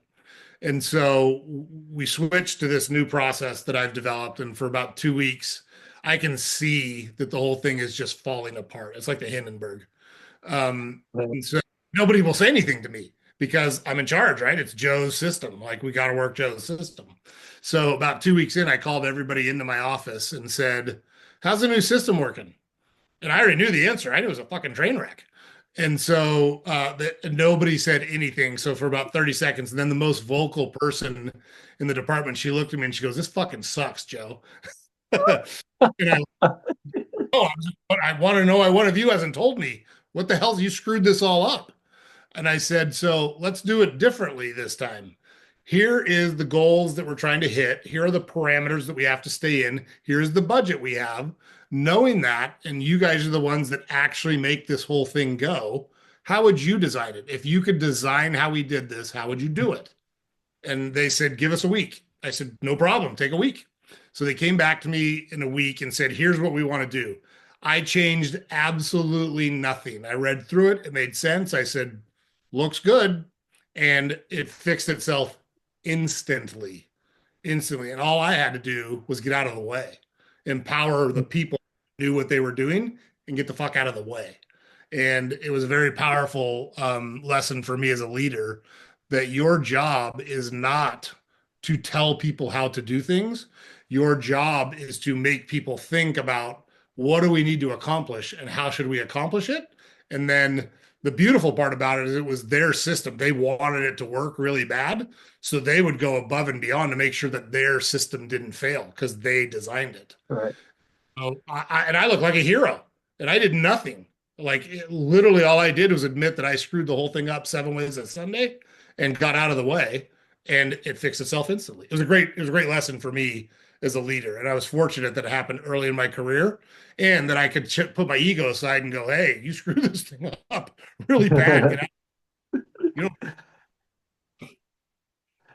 And so we switched to this new process that I've developed. And for about 2 weeks, I can see that the whole thing is just falling apart. It's like the Hindenburg. And so nobody will say anything to me because I'm in charge, right? It's Joe's system. Like we got to work Joe's system. So about 2 weeks in, I called everybody into my office and said, "How's the new system working?" And I already knew the answer. I knew it was a fucking train wreck. And so nobody said anything. So for about 30 seconds, and then the most vocal person in the department, she looked at me and she goes, "This fucking sucks, Joe." And I want to know why one of you hasn't told me. What the hell? You screwed this all up. And I said, so let's do it differently this time. Here is the goals that we're trying to hit. Here are the parameters that we have to stay in. Here's the budget we have. Knowing that, and you guys are the ones that actually make this whole thing go, how would you design it? If you could design how we did this, how would you do it? And they said, give us a week. I said, no problem, take a week. So they came back to me in a week and said, here's what we want to do. I changed absolutely nothing. I read through it, it made sense. I said, looks good. And it fixed itself instantly, instantly. And all I had to do was get out of the way, empower the people who knew what they were doing and get the fuck out of the way. And it was a very powerful lesson for me as a leader that your job is not to tell people how to do things. Your job is to make people think about what do we need to accomplish and how should we accomplish it. And then the beautiful part about it is it was their system. They wanted it to work really bad. So they would go above and beyond to make sure that their system didn't fail because they designed it. Right. So and I look like a hero, and I did nothing. Literally, all I did was admit that I screwed the whole thing up 7 Wednesday Sunday, and got out of the way, and it fixed itself instantly. It was a great lesson for me as a leader, and I was fortunate that it happened early in my career, and that I could put my ego aside and go, "Hey, you screwed this thing up really bad. Get out." You know,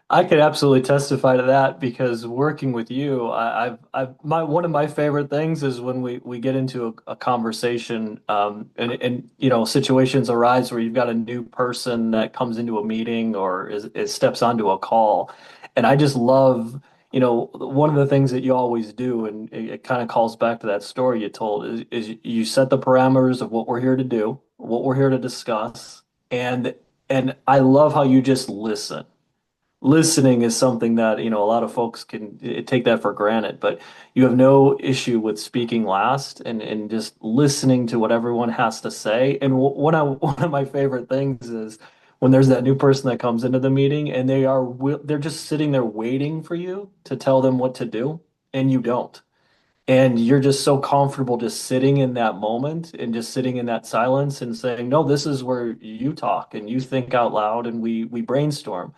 I could absolutely testify to that because working with you, one of my favorite things is when we get into a conversation, and situations arise where you've got a new person that comes into a meeting or is steps onto a call, and I just love one of the things that you always do, and it kind of calls back to that story you told, is you set the parameters of what we're here to do, what we're here to discuss, and and I love how you just listen. Listening is something that, a lot of folks can take that for granted, but you have no issue with speaking last and just listening to what everyone has to say. And one of my favorite things is when there's that new person that comes into the meeting and they're just sitting there waiting for you to tell them what to do, and you don't. And you're just so comfortable just sitting in that moment and just sitting in that silence and saying, no, this is where you talk and you think out loud and we brainstorm.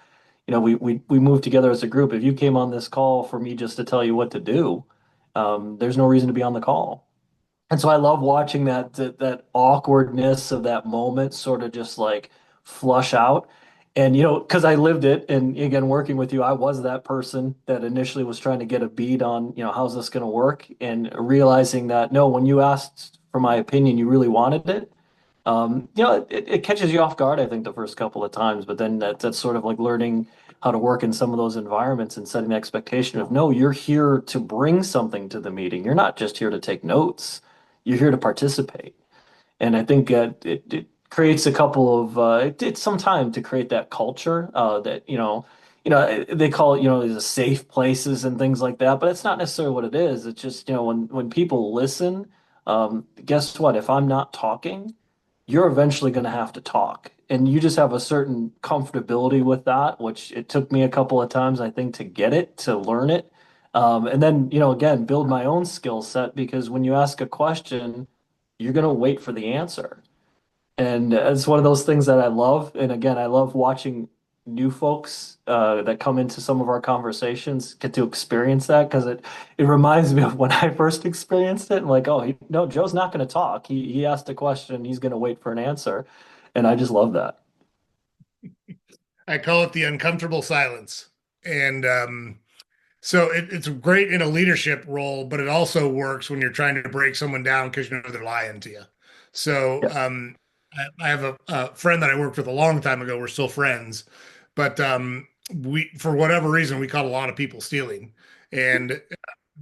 We move together as a group. If you came on this call for me just to tell you what to do, there's no reason to be on the call. And so I love watching that awkwardness of that moment sort of just like flush out. And because I lived it, and again, working with you, I was that person that initially was trying to get a beat on, how's this going to work, and realizing that no, when you asked for my opinion, you really wanted it. It catches you off guard, I think, the first couple of times, but then that's sort of like learning how to work in some of those environments and setting the expectation of, no, you're here to bring something to the meeting. You're not just here to take notes. You're here to participate. And I think it creates a couple of it's some time to create that culture that they call it the safe places and things like that, but it's not necessarily what it is. It's just when people listen, guess what? If I'm not talking, you're eventually going to have to talk. And you just have a certain comfortability with that, which it took me a couple of times, I think, to get it, to learn it. And then, again, build my own skill set because when you ask a question, you're going to wait for the answer. And it's one of those things that I love. And again, I love watching new folks that come into some of our conversations get to experience that because it reminds me of when I first experienced it. I'm like, oh, no, Joe's not going to talk. He asked a question. He's going to wait for an answer. And I just love that. I call it the uncomfortable silence. And so it's great in a leadership role, but it also works when you're trying to break someone down because you know they're lying to you. So Yeah. I have a friend that I worked with a long time ago. We're still friends, but we, for whatever reason, we caught a lot of people stealing. And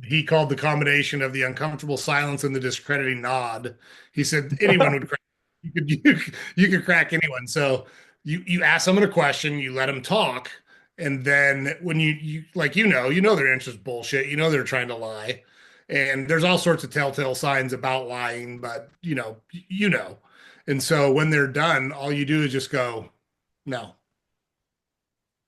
he called the combination of the uncomfortable silence and the discrediting nod. He said anyone would crack. You could crack anyone. So you ask someone a question, you let them talk, and then when you like their answer is bullshit. You know they're trying to lie, and there's all sorts of telltale signs about lying, but you know. And so when they're done, all you do is just go no,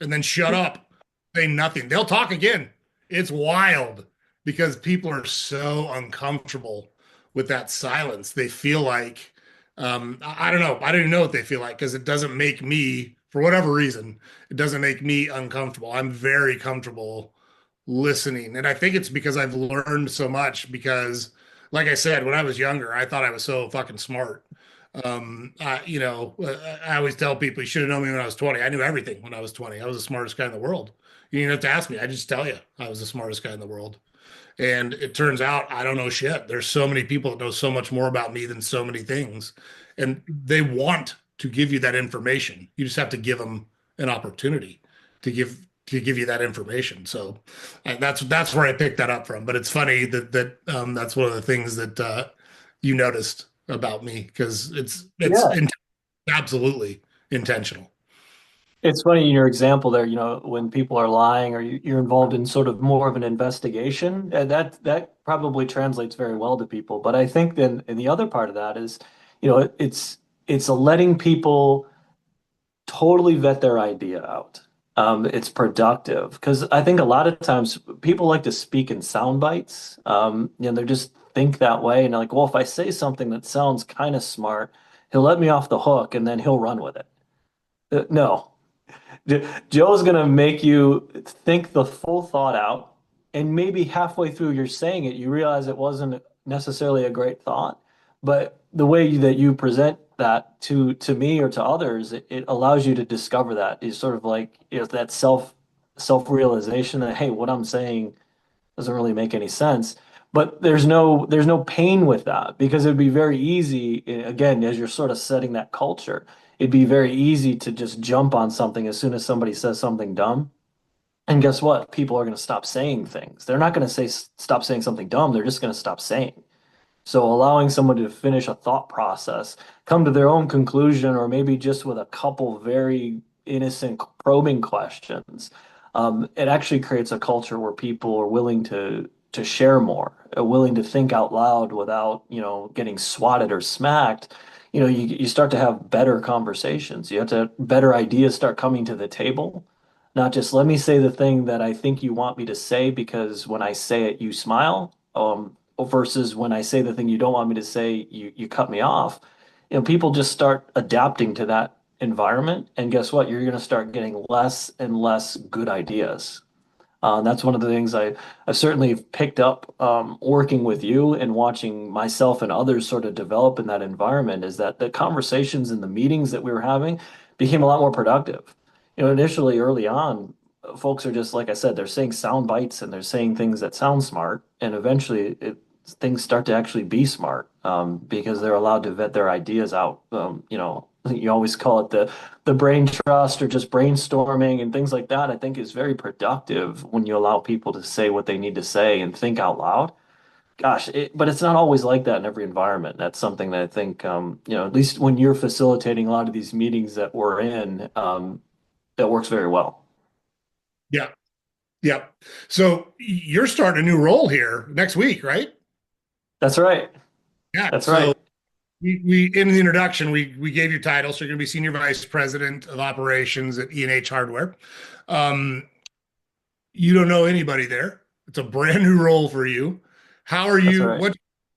and then shut up, say nothing. They'll talk again. It's wild because people are so uncomfortable with that silence. They feel like, I don't know. I don't even know what they feel like because it doesn't make me, for whatever reason, it doesn't make me uncomfortable. I'm very comfortable listening. And I think it's because I've learned so much because, like I said, when I was younger, I thought I was so fucking smart. I always tell people you should have known me when I was 20. I knew everything when I was 20. I was the smartest guy in the world. You didn't have to ask me. I just tell you I was the smartest guy in the world. And it turns out I don't know shit. There's so many people that know so much more about me than so many things. And they want to give you that information. You just have to give them an opportunity to give you that information. So that's where I picked that up from. But it's funny that that's one of the things that you noticed about me because Yeah. absolutely intentional. It's funny in your example there, when people are lying or you're involved in sort of more of an investigation, and that probably translates very well to people. But I think then and the other part of that is, it's a letting people totally vet their idea out. It's productive because I think a lot of times people like to speak in sound bites. They just think that way and they're like, well, if I say something that sounds kind of smart, he'll let me off the hook and then he'll run with it. No. Joe's gonna make you think the full thought out, and maybe halfway through you're saying it, you realize it wasn't necessarily a great thought, but the way that you present that to me or to others, it allows you to discover that is sort of like that self-realization that hey, what I'm saying doesn't really make any sense. But there's no pain with that because it'd be very easy, again, as you're sort of setting that culture, it'd be very easy to just jump on something as soon as somebody says something dumb. And guess what? People are going to stop saying things. They're not going to say stop saying something dumb. They're just going to stop saying. So allowing someone to finish a thought process, come to their own conclusion, or maybe just with a couple very innocent probing questions, it actually creates a culture where people are willing to share more, are willing to think out loud without, getting swatted or smacked. You start to have better conversations. You have to better ideas start coming to the table. Not just let me say the thing that I think you want me to say because when I say it, you smile. Versus when I say the thing you don't want me to say, you cut me off. People just start adapting to that environment, and guess what? You're going to start getting less and less good ideas. That's one of the things I've certainly picked up working with you and watching myself and others sort of develop in that environment is that the conversations and the meetings that we were having became a lot more productive. Initially early on, folks are just, like I said, they're saying sound bites and they're saying things that sound smart, and eventually things start to actually be smart because they're allowed to vet their ideas out. You always call it the brain trust or just brainstorming and things like that. I think is very productive when you allow people to say what they need to say and think out loud. Gosh, but it's not always like that in every environment. That's something that I think, at least when you're facilitating a lot of these meetings that we're in, that works very well. Yeah. Yeah. So you're starting a new role here next week, right? That's right. Yeah. That's So right. we in the introduction, we gave you title. So you're going to be Senior Vice President of Operations at E&H Hardware. Um, you don't know anybody there. It's a brand new role for you. How are That's you? right.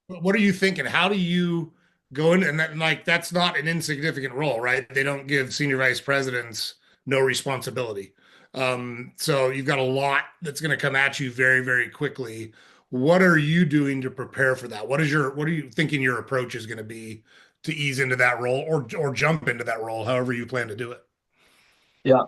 What are you thinking? How do you go in? And that, like, that's not an insignificant role, right? They don't give senior vice presidents no responsibility. So you've got a lot that's going to come at you very, very quickly. What are you doing to prepare for that? What are you thinking your approach is going to be to ease into that role or jump into that role, however you plan to do it? Yeah.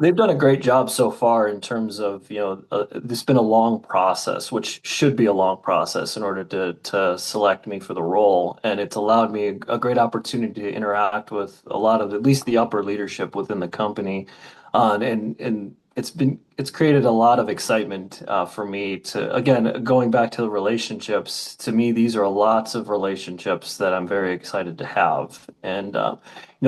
They've done a great job so far in terms of, it's been a long process, which should be a long process in order to select me for the role. And it's allowed me a great opportunity to interact with a lot of at least the upper leadership within the company. And it's created a lot of excitement for me to, again, going back to the relationships, to me, these are lots of relationships that I'm very excited to have. And,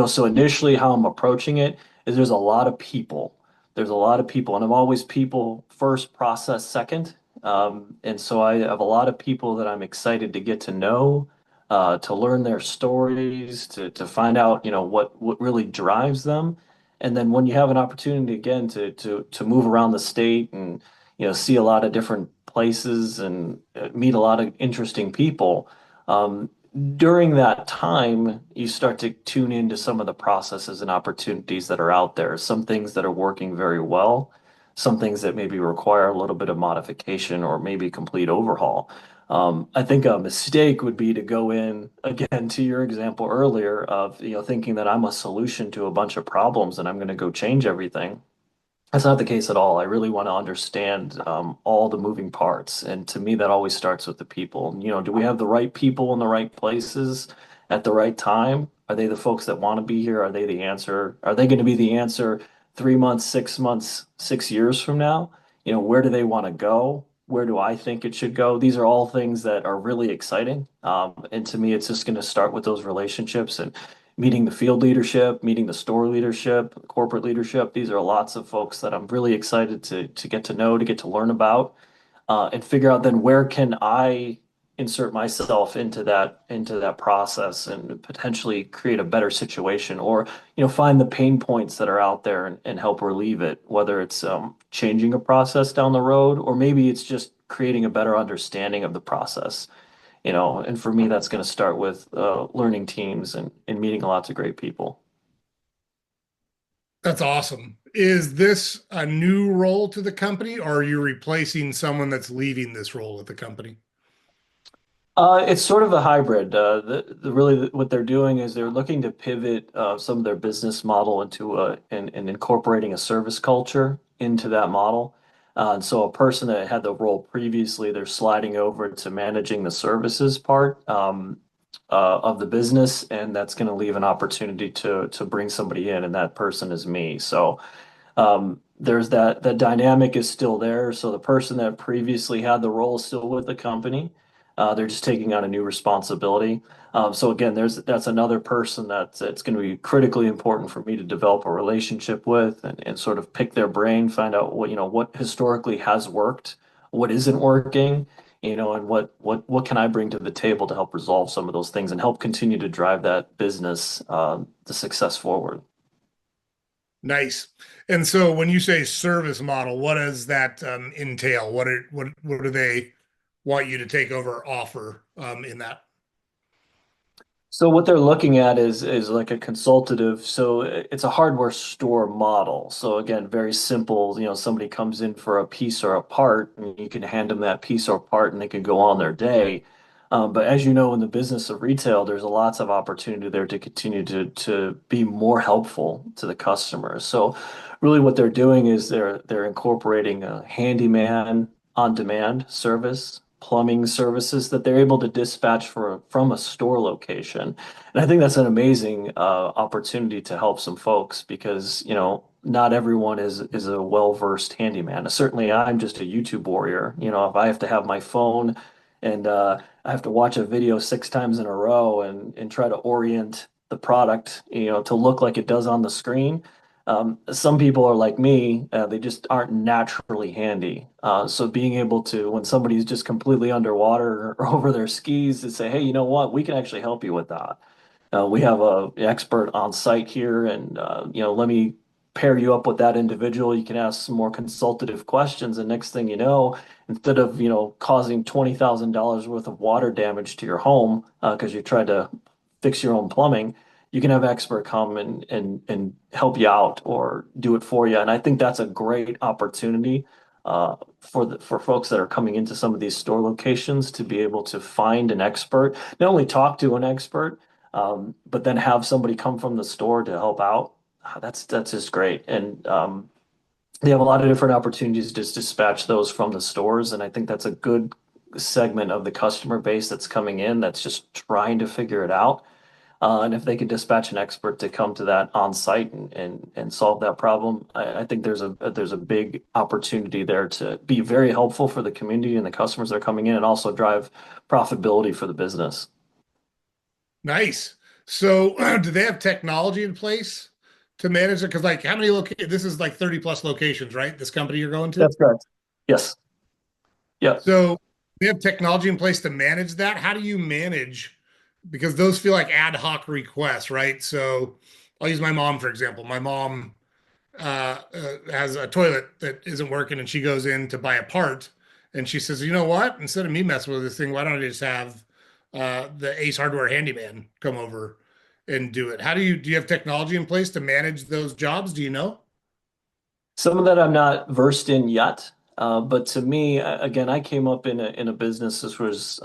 so initially how I'm approaching it is there's a lot of people. There's a lot of people, and I'm always people first, process second. And so I have a lot of people that I'm excited to get to know, to learn their stories, to find out, what really drives them. And then when you have an opportunity again to move around the state and see a lot of different places and meet a lot of interesting people, during that time, you start to tune into some of the processes and opportunities that are out there. Some things that are working very well, some things that maybe require a little bit of modification or maybe complete overhaul. I think a mistake would be to go in again to your example earlier of thinking that I'm a solution to a bunch of problems and I'm going to go change everything. That's not the case at all. I really want to understand all the moving parts. And to me, that always starts with the people. Do we have the right people in the right places at the right time? Are they the folks that want to be here? Are they the answer? Are they going to be the answer 3 months, 6 months, 6 years from now? Where do they want to go? Where do I think it should go? These are all things that are really exciting. And to me, it's just going to start with those relationships and meeting the field leadership, meeting the store leadership, corporate leadership. These are lots of folks that I'm really excited to get to know, to get to learn about, and figure out then where can I insert myself into that process and potentially create a better situation or find the pain points that are out there and help relieve it, whether it's changing a process down the road or maybe it's just creating a better understanding of the process. And for me, that's going to start with learning teams and meeting lots of great people. That's awesome. Is this a new role to the company, or are you replacing someone that's leaving this role at the company? It's sort of a hybrid. Really what they're doing is they're looking to pivot some of their business model into and incorporating a service culture into that model. And so a person that had the role previously, they're sliding over to managing the services part of the business, and that's going to leave an opportunity to bring somebody in, and that person is me. So there's that dynamic is still there. So the person that previously had the role is still with the company. They're just taking on a new responsibility. So again, that's another person that's it's going to be critically important for me to develop a relationship with and sort of pick their brain, find out what historically has worked, what isn't working, and what can I bring to the table to help resolve some of those things and help continue to drive that business the success forward. Nice. And so when you say service model, what does that entail? What do they want you to take over or offer in that? So what they're looking at is like a consultative. So it's a hardware store model. So again, very simple. Somebody comes in for a piece or a part, and you can hand them that piece or part, and they can go on their day. But as you know, in the business of retail, there's lots of opportunity there to continue to be more helpful to the customers. So really, what they're doing is they're incorporating a handyman on demand service, plumbing services that they're able to dispatch from a store location. And I think that's an amazing opportunity to help some folks because, not everyone is a well-versed handyman. Certainly, I'm just a YouTube warrior. If I have to have my phone and I have to watch a video 6 times in a row and try to orient the product, to look like it does on the screen. Some people are like me, they just aren't naturally handy. So being able to, when somebody's just completely underwater or over their skis, to say, hey, you know what, we can actually help you with that. We have an expert on site here, and let me pair you up with that individual. You can ask some more consultative questions, and next thing you know, instead of causing $20,000 worth of water damage to your home because you tried to fix your own plumbing, you can have an expert come and help you out or do it for you. And I think that's a great opportunity for folks that are coming into some of these store locations to be able to find an expert, not only talk to an expert, but then have somebody come from the store to help out. That's just great. And they have a lot of different opportunities to just dispatch those from the stores. And I think that's a good segment of the customer base that's coming in that's just trying to figure it out. And if they could dispatch an expert to come to that on site and solve that problem, I think there's a big opportunity there to be very helpful for the community and the customers that are coming in and also drive profitability for the business. Nice. So do they have technology in place to manage it? Because like how many locations? This is like 30 plus locations, right? This company you're going to? That's correct. Yes. Yeah. So they have technology in place to manage that. How do you manage? Because those feel like ad hoc requests, right? So I'll use my mom, for example. My mom has a toilet that isn't working and she goes in to buy a part and she says, you know what? Instead of me messing with this thing, why don't I just have the Ace Hardware handyman come over and do it? Do you have technology in place to manage those jobs? Do you know? Some of that I'm not versed in yet. But to me, again, I came up in a business. This was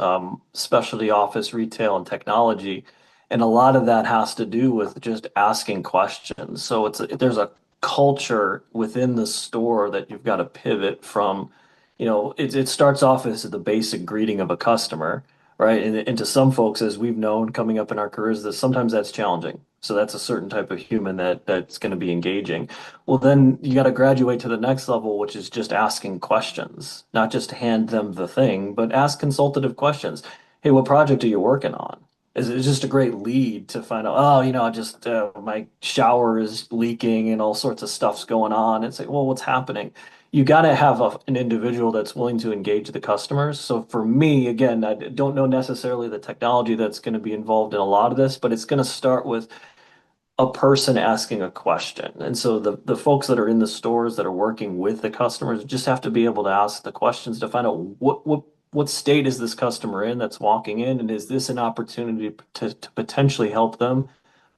specialty office, retail, and technology, and a lot of that has to do with just asking questions. So there's a culture within the store that you've got to pivot from. It starts off as the basic greeting of a customer, right? And to some folks, as we've known coming up in our careers, that sometimes that's challenging. So that's a certain type of human that's going to be engaging. Well, then you got to graduate to the next level, which is just asking questions, not just hand them the thing, but ask consultative questions. Hey, what project are you working on? It's just a great lead to find out, oh, just my shower is leaking and all sorts of stuff's going on. It's like, well, what's happening? You got to have an individual that's willing to engage the customers. So for me, again, I don't know necessarily the technology that's going to be involved in a lot of this, but it's going to start with a person asking a question. And so the folks that are in the stores that are working with the customers just have to be able to ask the questions to find out what state is this customer in that's walking in, and is this an opportunity to potentially help them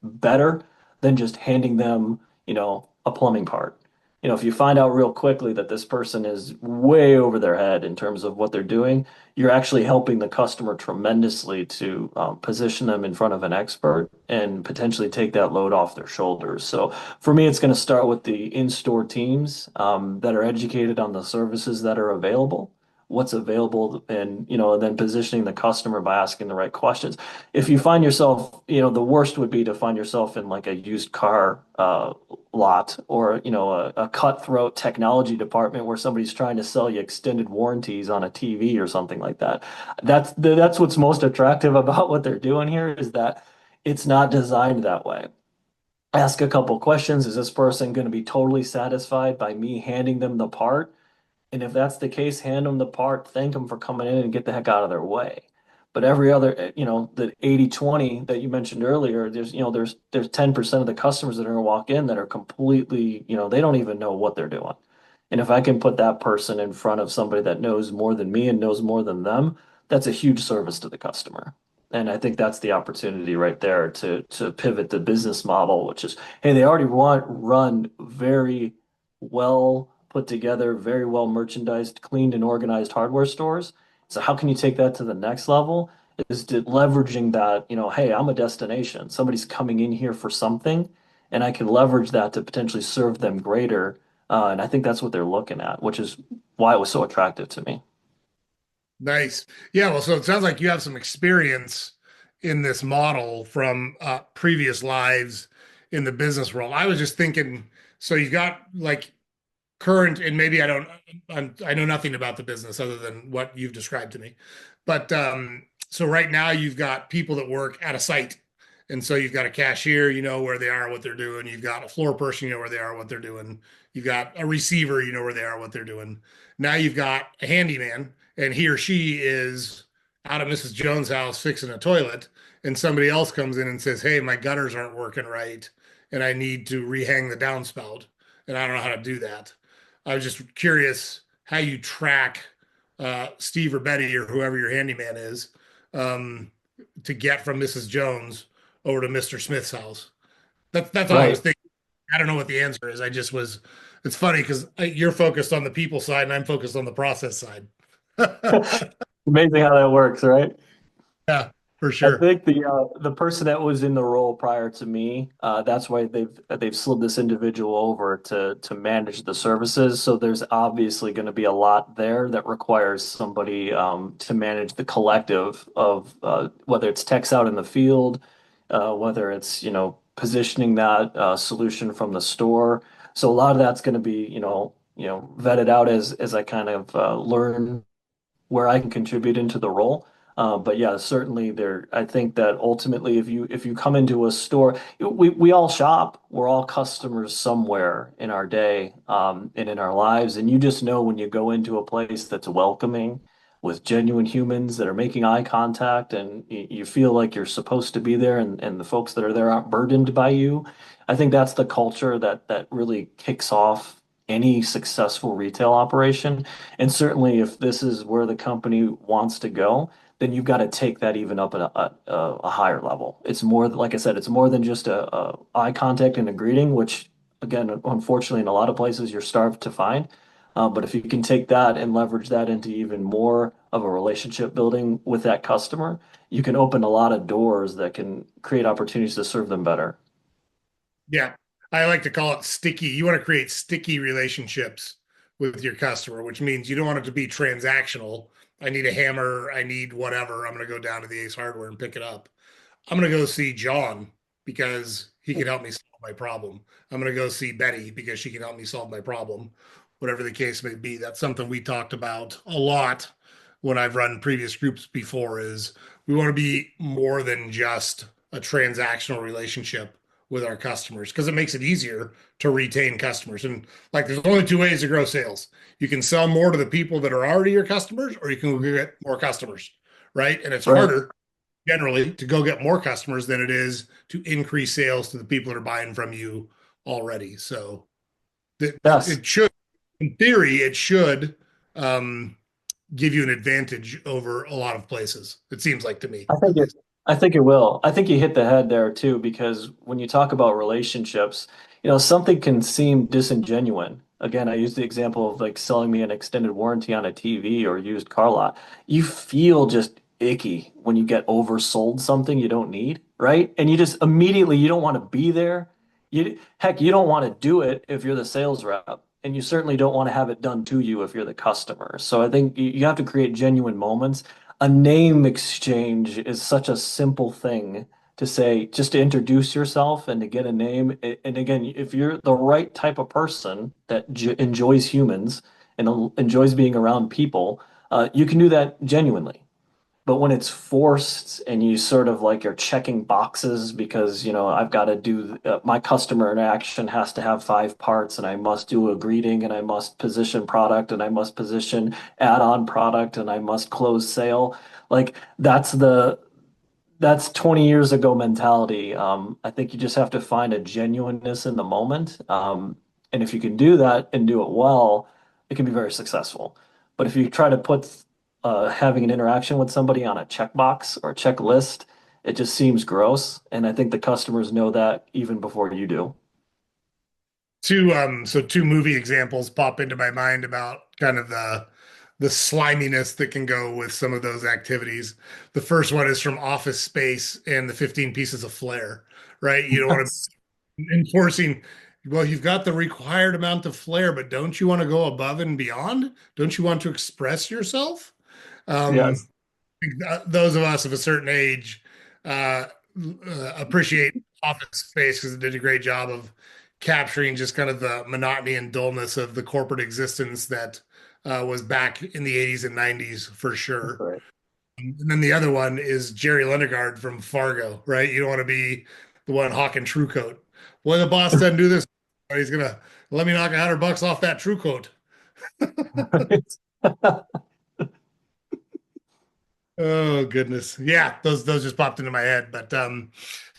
better than just handing them, a plumbing part. If you find out real quickly that this person is way over their head in terms of what they're doing, you're actually helping the customer tremendously to position them in front of an expert and potentially take that load off their shoulders. So for me, it's going to start with the in-store teams that are educated on the services that are available, what's available, and and then positioning the customer by asking the right questions. If you find yourself, the worst would be to find yourself in like a used car lot, or a cutthroat technology department where somebody's trying to sell you extended warranties on a TV or something like that. That's what's most attractive about what they're doing here, is that it's not designed that way. Ask a couple questions. Is this person going to be totally satisfied by me handing them the part? And if that's the case, hand them the part, thank them for coming in and get the heck out of their way. But every other, the 80/20 that you mentioned earlier, there's 10% of the customers that are going to walk in that are completely, they don't even know what they're doing. And if I can put that person in front of somebody that knows more than me and knows more than them, that's a huge service to the customer. And I think that's the opportunity right there to pivot the business model, which is, hey, they already run very well put together, very well merchandised, cleaned and organized hardware stores. So how can you take that to the next level? Is to leveraging that, hey, I'm a destination. Somebody's coming in here for something, and I can leverage that to potentially serve them greater. And I think that's what they're looking at, which is why it was so attractive to me. Nice. Yeah. Well, so it sounds like you have some experience in this model from previous lives in the business world. I was just thinking, so you got like current, and maybe I know nothing about the business other than what you've described to me. But so right now you've got people that work at a site. And so you've got a cashier, you know where they are, what they're doing. You've got a floor person, you know where they are, what they're doing. You've got a receiver, you know where they are, what they're doing. Now you've got a handyman, and he or she is out of Mrs. Jones' house fixing a toilet, and somebody else comes in and says, "Hey, my gutters aren't working right, and I need to rehang the downspout, and I don't know how to do that." I was just curious how you track Steve or Betty or whoever your handyman is, um, to get from Mrs. Jones over to Mr. Smith's house. That's all I was Right. thinking. I don't know what the answer is. I just was. It's funny because you're focused on the people side and I'm focused on the process side. Amazing how that works, right? Yeah, for I sure. think the person that was in the role prior to me, that's why they've slid this individual over to manage the services. So there's obviously going to be a lot there that requires somebody to manage the collective of whether it's techs out in the field, whether it's positioning that solution from the store. So a lot of that's going to be vetted out as I kind of learn where I can contribute into the role. But yeah, certainly there. I think that ultimately, if you come into a store, we all shop. We're all customers somewhere in our day, and in our lives. And you just know when you go into a place that's welcoming, with genuine humans that are making eye contact, and you feel like you're supposed to be there, and the folks that are there aren't burdened by you. I think that's the culture that really kicks off any successful retail operation. And certainly, if this is where the company wants to go, then you've got to take that even up at a higher level. It's more, like I said, it's more than just a eye contact and a greeting, which, again, unfortunately, in a lot of places, you're starved to find. But if you can take that and leverage that into even more of a relationship building with that customer, you can open a lot of doors that can create opportunities to serve them better. Yeah. I like to call it sticky. You want to create sticky relationships with your customer, which means you don't want it to be transactional. I need a hammer. I need whatever. I'm going to go down to the Ace Hardware and pick it up. I'm going to go see John because he can help me solve my problem. I'm going to go see Betty because she can help me solve my problem, whatever the case may be. That's something we talked about a lot when I've run previous groups before is we want to be more than just a transactional relationship with our customers because it makes it easier to retain customers. And like there's only two ways to grow sales. You can sell more to the people that are already your customers or you can get more customers, right? And it's Right. harder generally to go get more customers than it is to increase sales to the people that are buying from you already. So Yes. it should, in theory, it should um, give you an advantage over a lot of places. It seems like to me, I at think it least. I think it will. I think you hit the head there too, because when you talk about relationships, something can seem disingenuous. Again, I use the example of like selling me an extended warranty on a TV or used car lot. You feel just icky when you get oversold something you don't need, right? And you just immediately you don't want to be there. You don't want to do it if you're the sales rep. and you certainly don't want to have it done to you if you're the customer. So I think you have to create genuine moments. A name exchange is such a simple thing to say, just to introduce yourself and to get a name. And again, if you're the right type of person that enjoys humans and enjoys being around people, you can do that genuinely. But when it's forced and you sort of like you're checking boxes because, I've got to do my customer interaction has to have 5 parts and I must do a greeting and I must position product and I must position add-on product and I must close sale. Like that's 20 years ago mentality. I think you just have to find a genuineness in the moment. And if you can do that and do it well, it can be very successful. But if you try to put having an interaction with somebody on a checkbox or a checklist, it just seems gross. And I think the customers know that even before you do. Two movie examples pop into my mind about kind of the sliminess that can go with some of those activities. The first one is from Office Space and the 15 Pieces of Flair, right? You don't want Yes. to enforcing, well, you've got the required amount of flair, but don't you want to go above and beyond? Don't you want to express yourself? Um, Yes. those of us of a certain age uh, appreciate Office Space because it did a great job of capturing just kind of the monotony and dullness of the corporate existence that was back in the 80s and 90s for That's sure. right. And then the other one is Jerry Lenegard from Fargo, right? You don't want to be the one hawking True Coat. Well, the boss doesn't do this. He's gonna let me knock $100 off that True Coat. Oh goodness. Yeah, those just popped into my head. But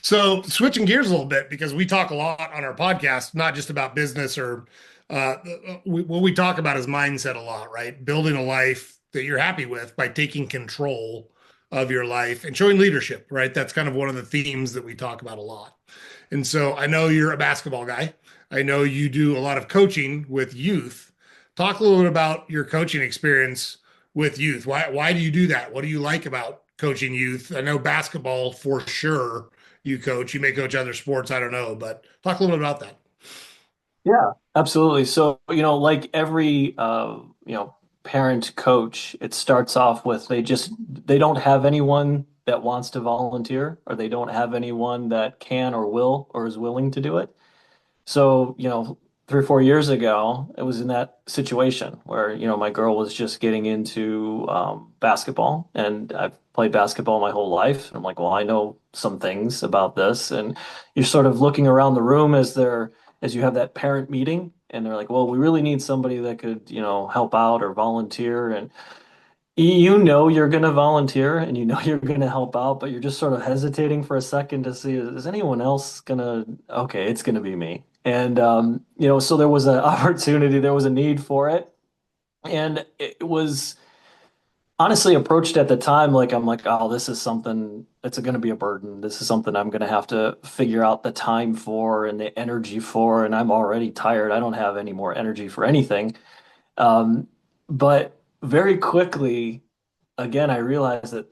so switching gears a little bit because we talk a lot on our podcast, not just about business or what we talk about is mindset a lot, right? Building a life that you're happy with by taking control of your life and showing leadership, right? That's kind of one of the themes that we talk about a lot. And so I know you're a basketball guy. I know you do a lot of coaching with youth. Talk a little bit about your coaching experience with youth. Why do you do that? What do you like about coaching youth? I know basketball for sure you coach. You may coach other sports, I don't know, but talk a little bit about that. Yeah, absolutely. So, like every parent coach, it starts off with they don't have anyone that wants to volunteer or they don't have anyone that can or will or is willing to do it. So, 3 or 4 years ago, it was in that situation where, my girl was just getting into basketball, and I've played basketball my whole life. And I'm like, well, I know some things about this. And you're sort of looking around the room as you have that parent meeting, and they're like, well, we really need somebody that could, help out or volunteer. And you're going to volunteer and you're going to help out, but you're just sort of hesitating for a second to see, is anyone else going to, okay, it's going to be me. And, so there was an opportunity, there was a need for it. And it was honestly approached at the time like, I'm like, oh, this is something that's going to be a burden. This is something I'm going to have to figure out the time for and the energy for. And I'm already tired. I don't have any more energy for anything. Um, but very quickly, again, I realized that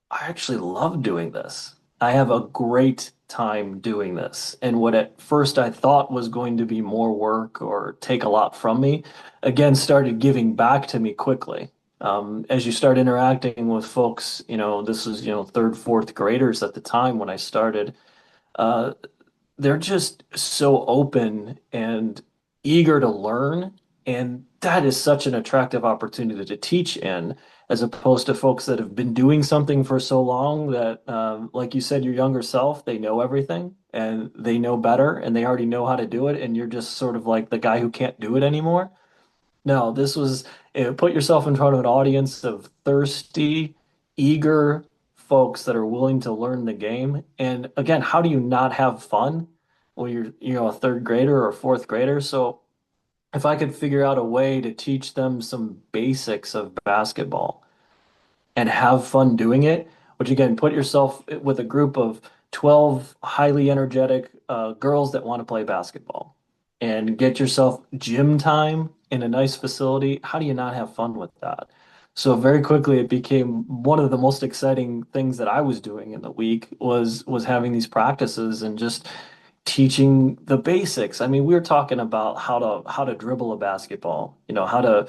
I actually love doing this. I have a great time doing this. And what at first I thought was going to be more work or take a lot from me, again, started giving back to me quickly. As you start interacting with folks, this was, third, fourth graders at the time when I started, uh, they're just so open and eager to learn. And that is such an attractive opportunity to teach in, as opposed to folks that have been doing something for so long that, like you said, your younger self, they know everything and they know better and they already know how to do it. And you're just sort of like the guy who can't do it anymore. No, this was put yourself in front of an audience of thirsty, eager folks that are willing to learn the game. And again, how do you not have fun when you're, a third grader or a fourth grader? So if I could figure out a way to teach them some basics of basketball and have fun doing it, which again, put yourself with a group of 12 highly energetic girls that want to play basketball and get yourself gym time in a nice facility. How do you not have fun with that? So very quickly it became one of the most exciting things that I was doing in the week was having these practices and just teaching the basics. I mean, we were talking about how to dribble a basketball, how to,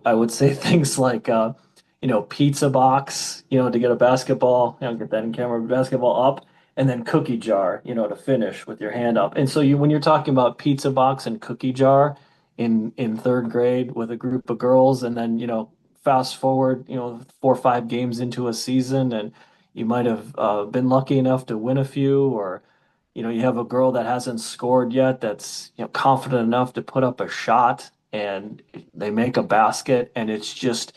I would say things like pizza box, to get a basketball, get that in camera, basketball up, and then cookie jar, to finish with your hand up. And so when you're talking about pizza box and cookie jar in third grade with a group of girls, and then, fast forward, 4 or 5 games into a season, and you might have been lucky enough to win a few, or you have a girl that hasn't scored yet that's, confident enough to put up a shot and they make a basket and it's just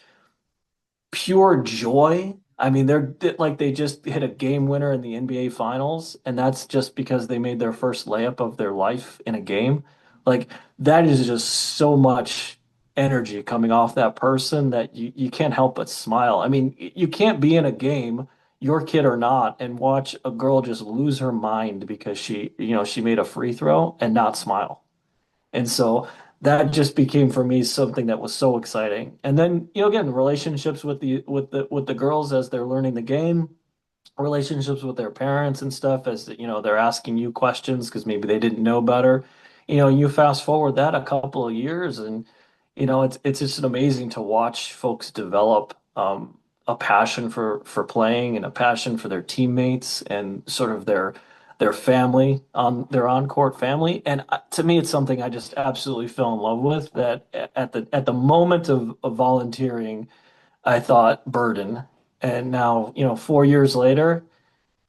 pure joy. I mean, they're like they just hit a game winner in the NBA Finals, and that's just because they made their first layup of their life in a game. Like that is just so much energy coming off that person that you can't help but smile. I mean, you can't be in a game, your kid or not, and watch a girl just lose her mind because she made a free throw and not smile. And so that just became for me something that was so exciting. And then, again, relationships with the girls as they're learning the game, relationships with their parents and stuff as they're asking you questions because maybe they didn't know better. You fast forward that a couple of years and it's just amazing to watch folks develop a passion for playing and a passion for their teammates and sort of their family on their on-court family. And to me, it's something I just absolutely fell in love with. That at the moment of volunteering, I thought burden, and now 4 years later,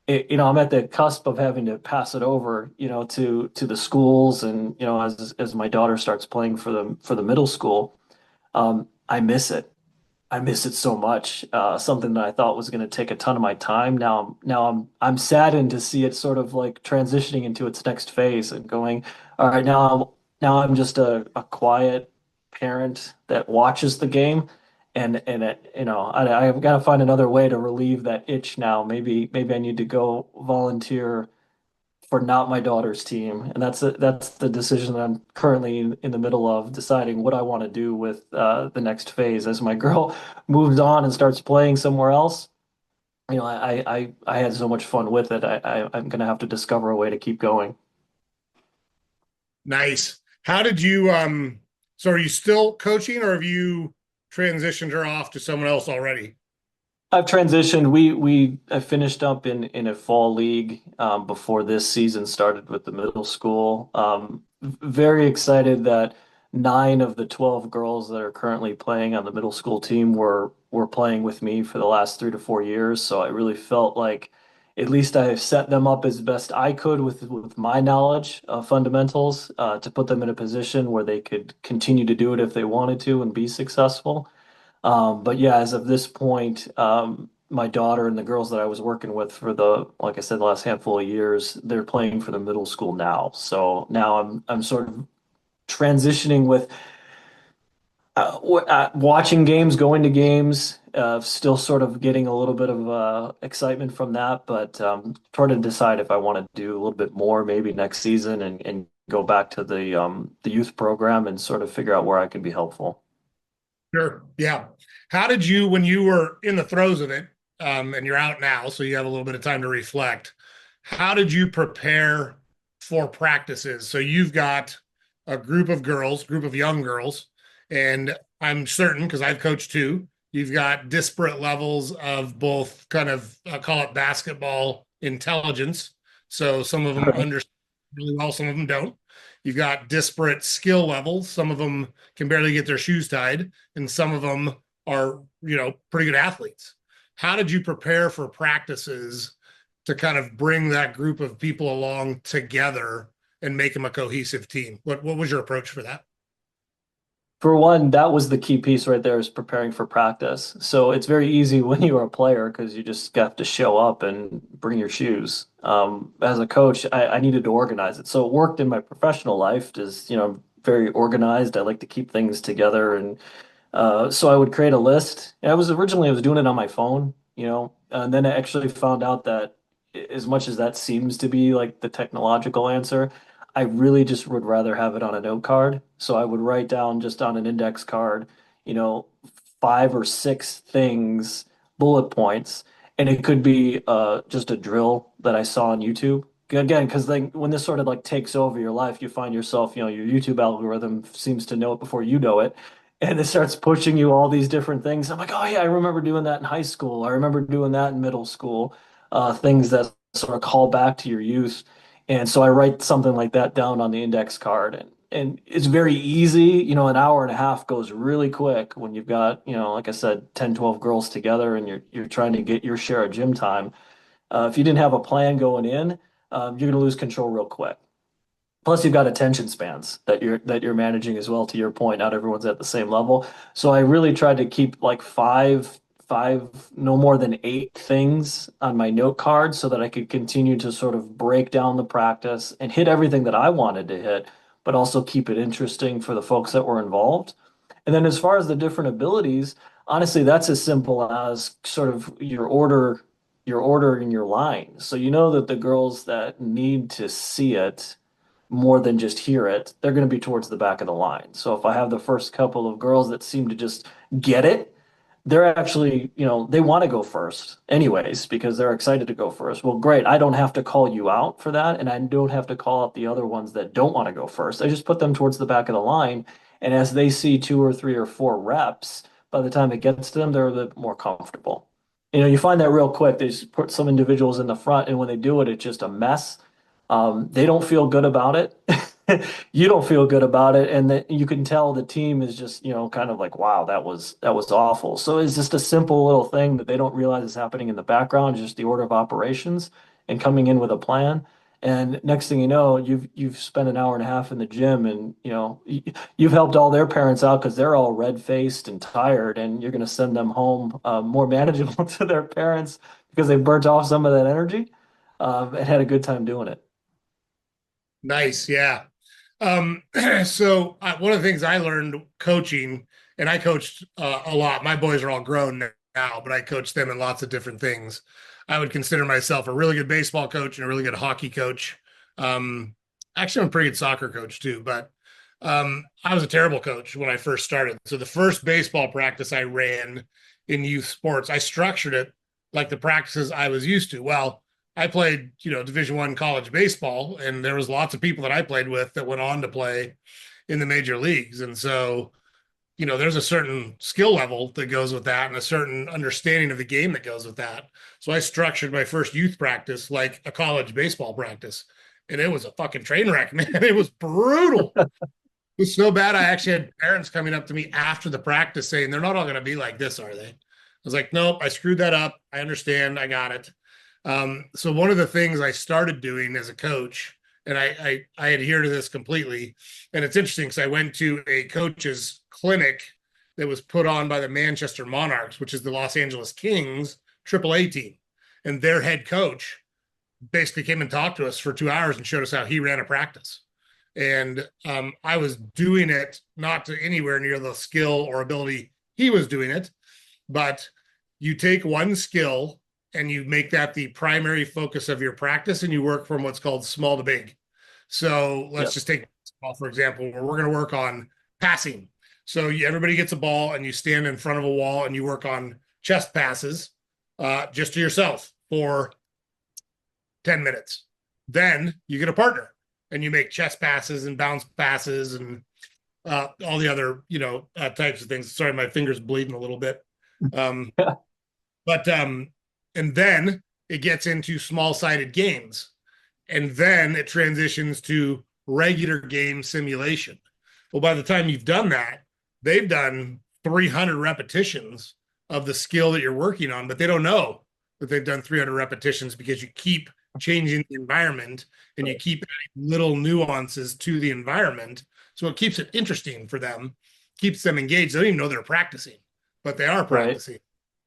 I'm at the cusp of having to pass it over, to the schools, and as my daughter starts playing for the middle school, I miss it. I miss it so much. Something that I thought was going to take a ton of my time. Now I'm saddened to see it sort of like transitioning into its next phase and going, all right, now I'm just a quiet parent that watches the game, and I've got to find another way to relieve that itch now. Maybe I need to go volunteer for not my daughter's team, and that's the decision that I'm currently in the middle of deciding what I want to do with the next phase as my girl moves on and starts playing somewhere else. I had so much fun with it. I'm gonna have to discover a way to keep going. Nice. How did you so are you still coaching or have you transitioned her off to someone else already? I've transitioned. I finished up in a fall league before this season started with the middle school. Very excited that 9 of the 12 girls that are currently playing on the middle school team were playing with me for the last 3 to 4 years. So I really felt like at least I set them up as best I could with my knowledge of fundamentals to put them in a position where they could continue to do it if they wanted to and be successful. But yeah, as of this point, my daughter and the girls that I was working with for like I said, the last handful of years, they're playing for the middle school now. So now I'm sort of transitioning with watching games, going to games, still sort of getting a little bit of excitement from that, but trying to decide if I want to do a little bit more maybe next season and go back to the youth program and sort of figure out where I can be helpful. Sure. Yeah. How did you, when you were in the throes of it, and you're out now, so you have a little bit of time to reflect, how did you prepare for practices? So you've got a group of girls, group of young girls, and I'm certain because I've coached too, you've got disparate levels of both kind of, I call it basketball intelligence. So some of them Right. understand really well, some of them don't. You've got disparate skill levels. Some of them can barely get their shoes tied, and some of them are, pretty good athletes. How did you prepare for practices to kind of bring that group of people along together and make them a cohesive team? What was your approach for that? For one, that was the key piece right there is preparing for practice. So it's very easy when you're a player because you just have to show up and bring your shoes. As a coach, I needed to organize it. So it worked in my professional life, just, very organized. I like to keep things together. And so I would create a list. And I was doing it on my phone, and then I actually found out that as much as that seems to be like the technological answer, I really just would rather have it on a note card. So I would write down just on an index card, you know, 5 or 6 things, bullet points, and it could be just a drill that I saw on YouTube again, because like when this sort of like takes over your life, you find yourself, your YouTube algorithm seems to know it before you know it, and it starts pushing you all these different things. I'm like, oh yeah, I remember doing that in high school. I remember doing that in middle school. Things that sort of call back to your youth, and so I write something like that down on the index card, and it's very easy. An hour and a half goes really quick when you've got, like I said, 10, 12 girls together, and you're trying to get your share of gym time. If you didn't have a plan going in, you're going to lose control real quick. Plus, you've got attention spans that you're managing as well. To your point, not everyone's at the same level. So I really tried to keep like five, no more than 8 things on my note card so that I could continue to sort of break down the practice and hit everything that I wanted to hit, but also keep it interesting for the folks that were involved. And then as far as the different abilities, honestly, that's as simple as sort of your order in your line. So you know that the girls that need to see it more than just hear it, they're going to be towards the back of the line. So if I have the first couple of girls that seem to just get it, they're actually, they want to go first anyways because they're excited to go first. Well, great. I don't have to call you out for that, and I don't have to call out the other ones that don't want to go first. I just put them towards the back of the line, and as they see 2 or 3 or 4 reps, by the time it gets to them, they're a bit more comfortable. You find that real quick. They just put some individuals in the front, and when they do it, it's just a mess. They don't feel good about it. You don't feel good about it, and that you can tell the team is just, kind of like, wow, that was awful. So it's just a simple little thing that they don't realize is happening in the background, just the order of operations and coming in with a plan. And next thing you know, you've spent an hour and a half in the gym, and you've helped all their parents out because they're all red-faced and tired, and you're going to send them home more manageable to their parents because they burnt off some of that energy and had a good time doing it. Nice. Yeah. Um, one of the things I learned coaching, and I coached a lot. My boys are all grown now, but I coached them in lots of different things. I would consider myself a really good baseball coach and a really good hockey coach. Actually, I'm a pretty good soccer coach too, but I was a terrible coach when I first started. So the first baseball practice I ran in youth sports, I structured it like the practices I was used to. Well, I played, Division I college baseball, and there was lots of people that I played with that went on to play in the major leagues. And so, there's a certain skill level that goes with that and a certain understanding of the game that goes with that. So I structured my first youth practice like a college baseball practice. And it was a fucking train wreck, man. It was brutal. It was so bad. I actually had parents coming up to me after the practice saying, they're not all going to be like this, are they? I was like, nope, I screwed that up. I understand. I got it. So one of the things I started doing as a coach, and I adhere to this completely, and it's interesting because I went to a coach's clinic that was put on by the Manchester Monarchs, which is the Los Angeles Kings AAA team, and their head coach basically came and talked to us for 2 hours and showed us how he ran a practice. And I was doing it not to anywhere near the skill or ability he was doing it, but you take one skill and you make that the primary focus of your practice and you work from what's called small to big. So let's Yep. just take basketball, for example, where we're going to work on passing. So everybody gets a ball and you stand in front of a wall and you work on chest passes just to yourself for 10 minutes. Then you get a partner and you make chest passes and bounce passes and all the other, types of things. Sorry, my finger's bleeding a little bit. Um, but and then it gets into small-sided games, and then it transitions to regular game simulation. Well, by the time you've done that, they've done 300 repetitions of the skill that you're working on, but they don't know that they've done 300 repetitions because you keep changing the environment and you keep adding little nuances to the environment. So it keeps it interesting for them, keeps them engaged. They don't even know they're practicing, but they are Right. practicing.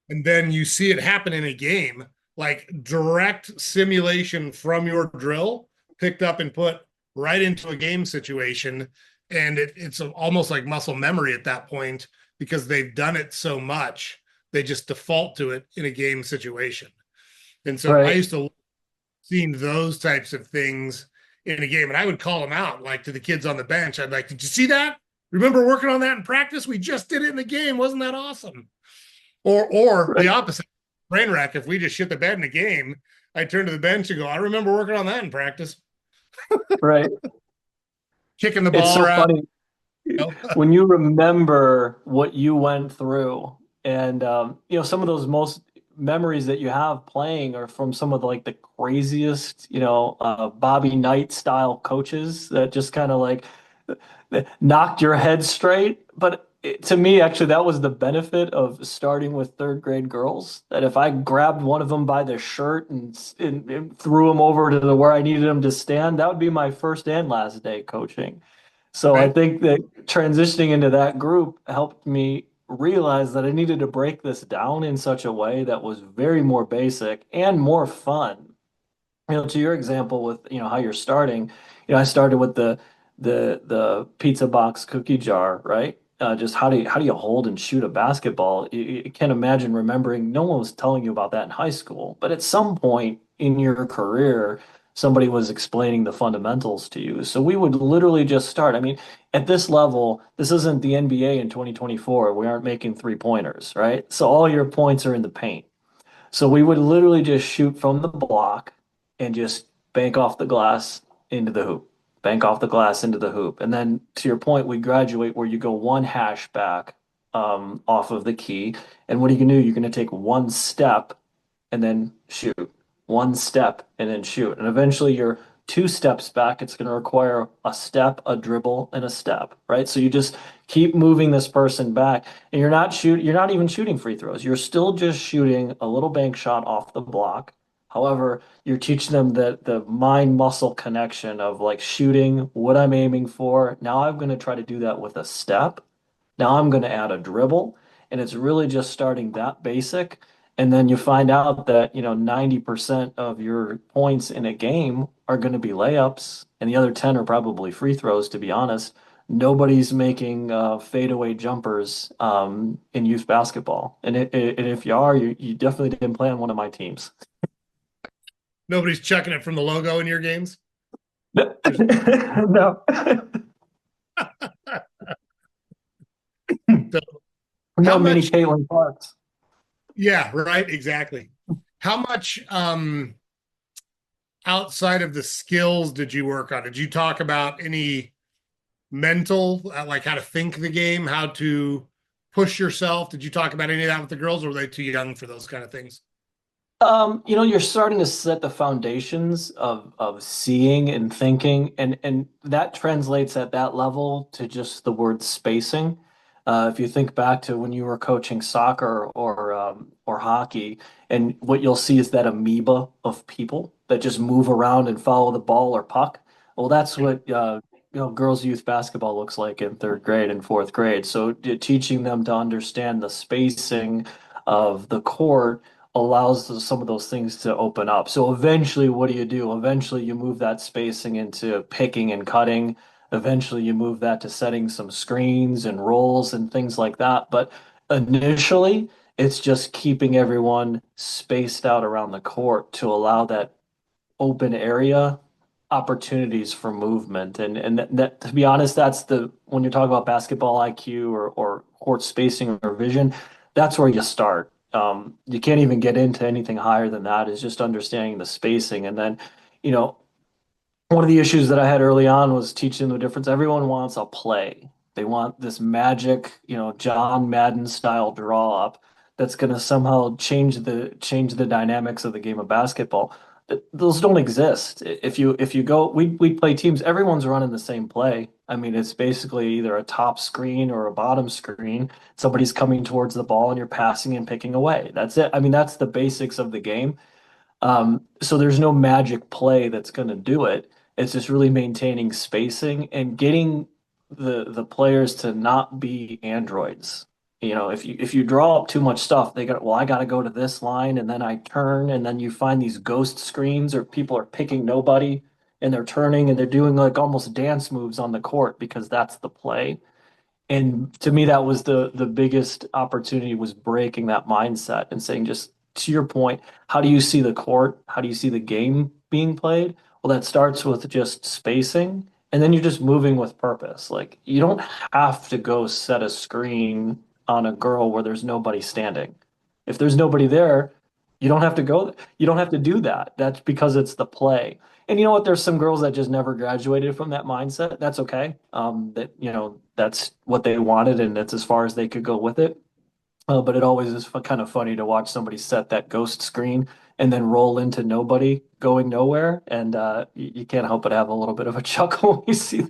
And then you see it happen in a game, like direct simulation from your drill picked up and put right into a game situation. And it's almost like muscle memory at that point because they've done it so much, they just default to it in a game situation. And so I Right. used to seeing those types of things in a game, and I would call them out, like to the kids on the bench. I'd like, did you see that? Remember working on that in practice? We just did it in the game. Wasn't that awesome? Or the Right. opposite, brain wreck. If we just shit the bed in a game, I turn to the bench and go, I remember working on that in practice, Right. kicking the It's ball so around. funny You know? when you remember what you went through, and some of those most memories that you have playing are from some of the, like the craziest, Bobby Knight style coaches that just kind of like knocked your head straight. But to me, actually, that was the benefit of starting with third grade girls. That if I grabbed one of them by the shirt and threw him over to where I needed him to stand, that would be my first and last day coaching. So I Right. think that transitioning into that group helped me realize that I needed to break this down in such a way that was very more basic and more fun. To your example with, how you're starting, I started with the pizza box cookie jar, right? Just how do you hold and shoot a basketball? You can't imagine remembering. No one was telling you about that in high school, but at some point in your career, somebody was explaining the fundamentals to you. So we would literally just start. I mean, at this level, this isn't the NBA in 2024. We aren't making three pointers, right? So all your points are in the paint. So we would literally just shoot from the block and just bank off the glass into the hoop, bank off the glass into the hoop. And then to your point, we graduate where you go one hash back off of the key. And what are you going to do? You're going to take one step and then shoot, one step and then shoot. And eventually you're two steps back. It's going to require a step, a dribble, and a step, right? So you just keep moving this person back, and you're not even shooting free throws. You're still just shooting a little bank shot off the block. However, you're teaching them the mind muscle connection of like shooting what I'm aiming for. Now I'm going to try to do that with a step. Now I'm going to add a dribble, and it's really just starting that basic. And then you find out that, 90% of your points in a game are going to be layups, and the other 10 are probably free throws, to be honest. Nobody's making fadeaway jumpers in youth basketball. And if you are, you definitely didn't play on one of my teams. Nobody's chucking it from the logo in your games. No. So how No mini much, Caitlin Clarks. yeah, right, exactly. How much outside of the skills did you work on? Did you talk about any mental, like how to think the game, how to push yourself? Did you talk about any of that with the girls, or were they too young for those kind of things? You're starting to set the foundations of seeing and thinking, and that translates at that level to just the word spacing. If you think back to when you were coaching soccer or hockey, and what you'll see is that amoeba of people that just move around and follow the ball or puck. Well, that's what girls' youth basketball looks like in third grade and fourth grade. So teaching them to understand the spacing of the court allows some of those things to open up. So eventually, what do? Eventually, you move that spacing into picking and cutting. Eventually, you move that to setting some screens and rolls and things like that. But initially, it's just keeping everyone spaced out around the court to allow that open area opportunities for movement. And to be honest, that's the when you talk about basketball IQ or court spacing or vision, that's where you start. You can't even get into anything higher than that. Is just understanding the spacing. And then, you know, one of the issues that I had early on was teaching the difference. Everyone wants a play. They want this magic, John Madden style draw up that's going to somehow change the dynamics of the game of basketball. Those don't exist. If you go, we play teams. Everyone's running the same play. I mean, it's basically either a top screen or a bottom screen. Somebody's coming towards the ball and you're passing and picking away. That's it. I mean, that's the basics of the game. So there's no magic play that's going to do it. It's just really maintaining spacing and getting the players to not be androids. If you draw up too much stuff, I got to go to this line and then I turn and then you find these ghost screens or people are picking nobody and they're turning and they're doing like almost dance moves on the court because that's the play. And to me, that was the biggest opportunity was breaking that mindset and saying, just to your point, how do you see the court? How do you see the game being played? Well, that starts with just spacing, and then you're just moving with purpose. Like you don't have to go set a screen on a girl where there's nobody standing. If there's nobody there, You don't have to go, you don't have to do that. That's because it's the play. And you know what? There's some girls that just never graduated from that mindset. That's okay. That, that's what they wanted and that's as far as they could go with it. But it always is kind of funny to watch somebody set that ghost screen and then roll into nobody going nowhere. And you can't help but have a little bit of a chuckle when you see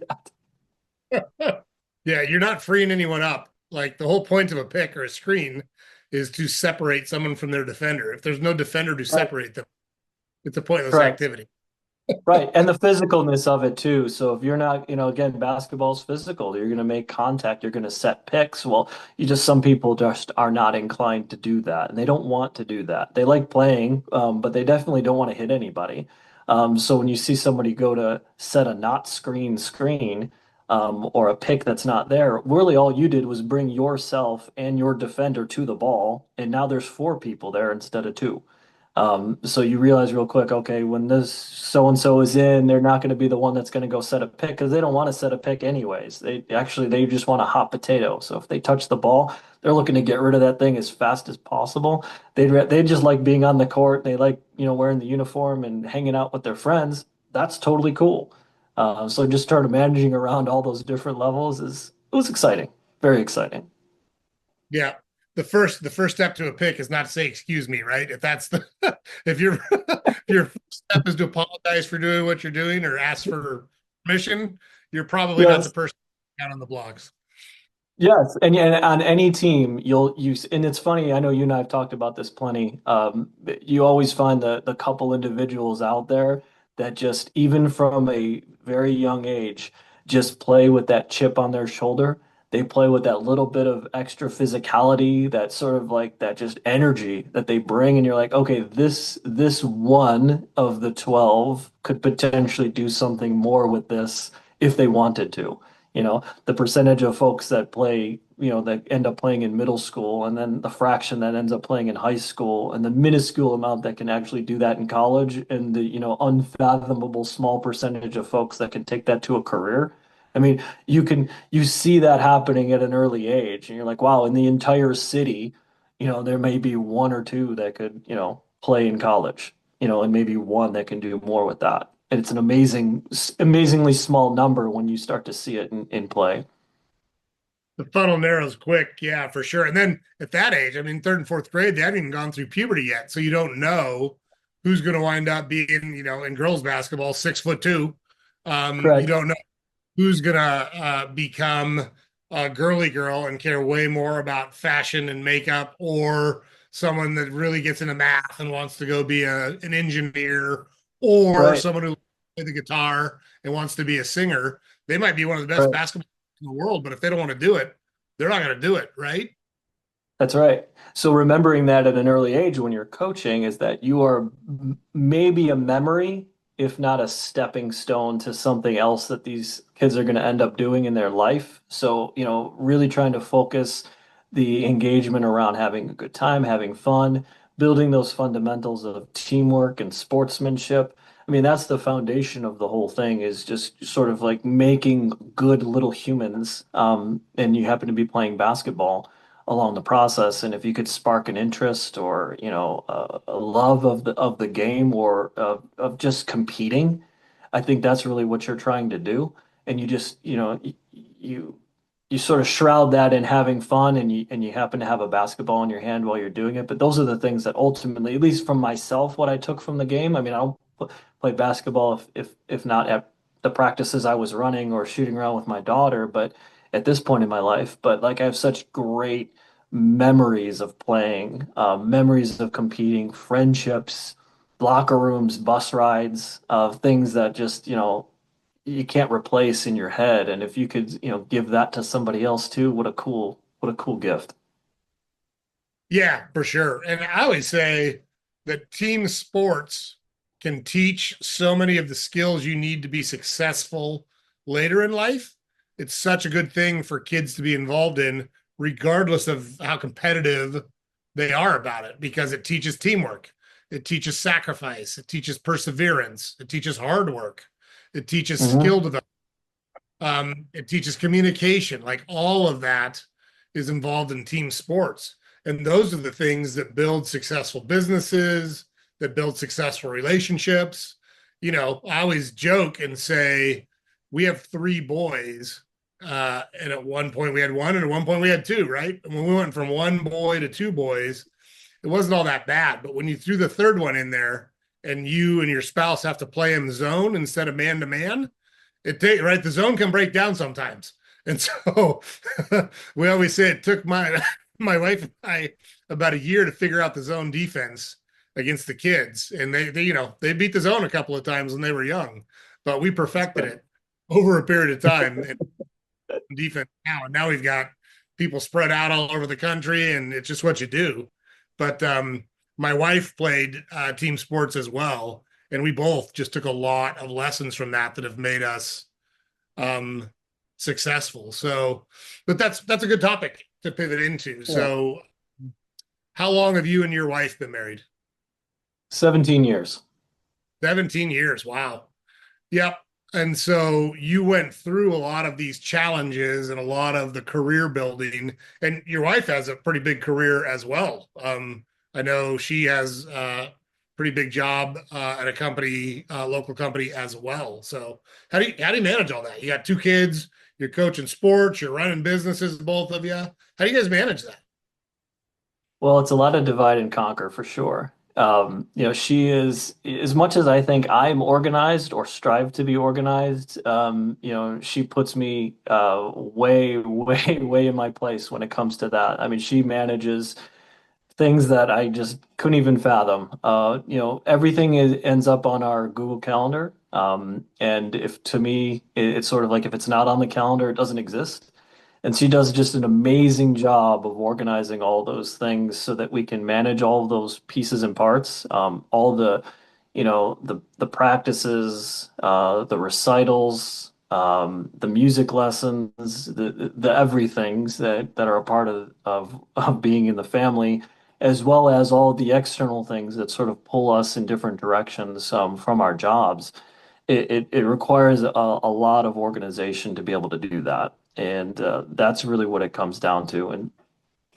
that. Yeah, you're not freeing anyone up. Like the whole point of a pick or a screen is to separate someone from their defender. If there's no defender to Right. separate them, it's a pointless Correct. activity. Right. And the physicalness of it too. So if you're not, again, basketball's physical. You're going to make contact, you're going to set picks. Well, some people just are not inclined to do that and they don't want to do that. They like playing, but they definitely don't want to hit anybody. So when you see somebody go to set a not screen, or a pick that's not there, really all you did was bring yourself and your defender to the ball, and now there's four people there instead of two. So you realize real quick, okay, when this so and so is in, they're not going to be the one that's going to go set a pick because they don't want to set a pick anyways. They just want a hot potato. So if they touch the ball, they're looking to get rid of that thing as fast as possible. They just like being on the court. They like wearing the uniform and hanging out with their friends. That's totally cool. So just started managing around all those different levels is it was exciting, very exciting. Yeah. The first step to a pick is not to say excuse me, right? If that's the if your if your first step is to apologize for doing what you're doing or ask for permission, you're probably not the Yes. person down on the blocks. Yes, and on any team, you'll use, and it's funny. I know you and I have talked about this plenty. You always find the couple individuals out there that just, even from a very young age, just play with that chip on their shoulder. They play with that little bit of extra physicality, that sort of like that just energy that they bring, and you're like, okay, this one of the 12 could potentially do something more with this if they wanted to. The percentage of folks that play, that end up playing in middle school, and then the fraction that ends up playing in high school, and the minuscule amount that can actually do that in college, and the, unfathomable small percentage of folks that can take that to a career. I mean, you see that happening at an early age, and you're like, wow, in the entire city, there may be one or two that could, play in college, and maybe one that can do more with that. And it's an amazingly small number when you start to see it in play. The funnel narrows quick, yeah, for sure. And then at that age, I mean, third and fourth grade, they haven't even gone through puberty yet, so you don't know who's going to wind up being, in girls basketball, 6'2". You Correct. don't know who's gonna become a girly girl and care way more about fashion and makeup, or someone that really gets into math and wants to go be an engineer, or Right. someone who plays the guitar and wants to be a singer. They might be one of the best Right. basketball in the world, but if they don't want to do it, they're not going to do it, right? That's right. So remembering that at an early age when you're coaching is that you are maybe a memory, if not a stepping stone to something else that these kids are going to end up doing in their life. So, really trying to focus the engagement around having a good time, having fun, building those fundamentals of teamwork and sportsmanship. I mean, that's the foundation of the whole thing is just sort of like making good little humans. And you happen to be playing basketball along the process. And if you could spark an interest or, a love of the game or of just competing, I think that's really what you're trying to do. And you just, you you sort of shroud that in having fun and you happen to have a basketball in your hand while you're doing it. But those are the things that ultimately, at least from myself, what I took from the game. I mean, I don't play basketball if not at the practices I was running or shooting around with my daughter, but at this point in my life. But like I have such great memories of playing, memories of competing, friendships, locker rooms, bus rides, of things that just, you can't replace in your head. And if you could, give that to somebody else too, what a cool gift. Yeah, for sure. And I always say that team sports can teach so many of the skills you need to be successful later in life. It's such a good thing for kids to be involved in, regardless of how competitive they are about it, because it teaches teamwork, it teaches sacrifice, it teaches perseverance, it teaches hard work, it teaches Hmm. skill development, it teaches communication. Like all of that is involved in team sports. And those are the things that build successful businesses, that build successful relationships. I always joke and say, we have three boys. And at one point we had one, and at one point we had two, right? And when we went from one boy to two boys, it wasn't all that bad. But when you threw the third one in there and you and your spouse have to play in the zone instead of man to man, right, the zone can break down sometimes. And so we always say it took my wife and I about a year to figure out the zone defense against the kids. And they beat the zone a couple of times when they were young, but we perfected it over a period of time. And defense now we've got people spread out all over the country, and it's just what you do. But my wife played team sports as well, and we both just took a lot of lessons from that have made us um, successful. So, but that's a good topic to pivot into. Yeah. So, how long have you and your wife been married? 17 years. 17 years. Wow. Yep. And so you went through a lot of these challenges and a lot of the career building, and your wife has a pretty big career as well. I know she has a pretty big job at a company, local company as well. So how do you manage all that? You got two kids, you're coaching sports, you're running businesses, both of you. How do you guys manage that? Well, it's a lot of divide and conquer for sure. She is, as much as I think I'm organized or strive to be organized, she puts me way, way, way in my place when it comes to that. I mean, she manages things that I just couldn't even fathom. Everything ends up on our Google Calendar. And if to me, it's sort of like if it's not on the calendar, it doesn't exist. And she does just an amazing job of organizing all those things so that we can manage all of those pieces and parts, all the practices, the recitals, the music lessons, the everythings that are a part of being in the family, as well as all the external things that sort of pull us in different directions from our jobs. It requires a lot of organization to be able to do that. And that's really what it comes down to. And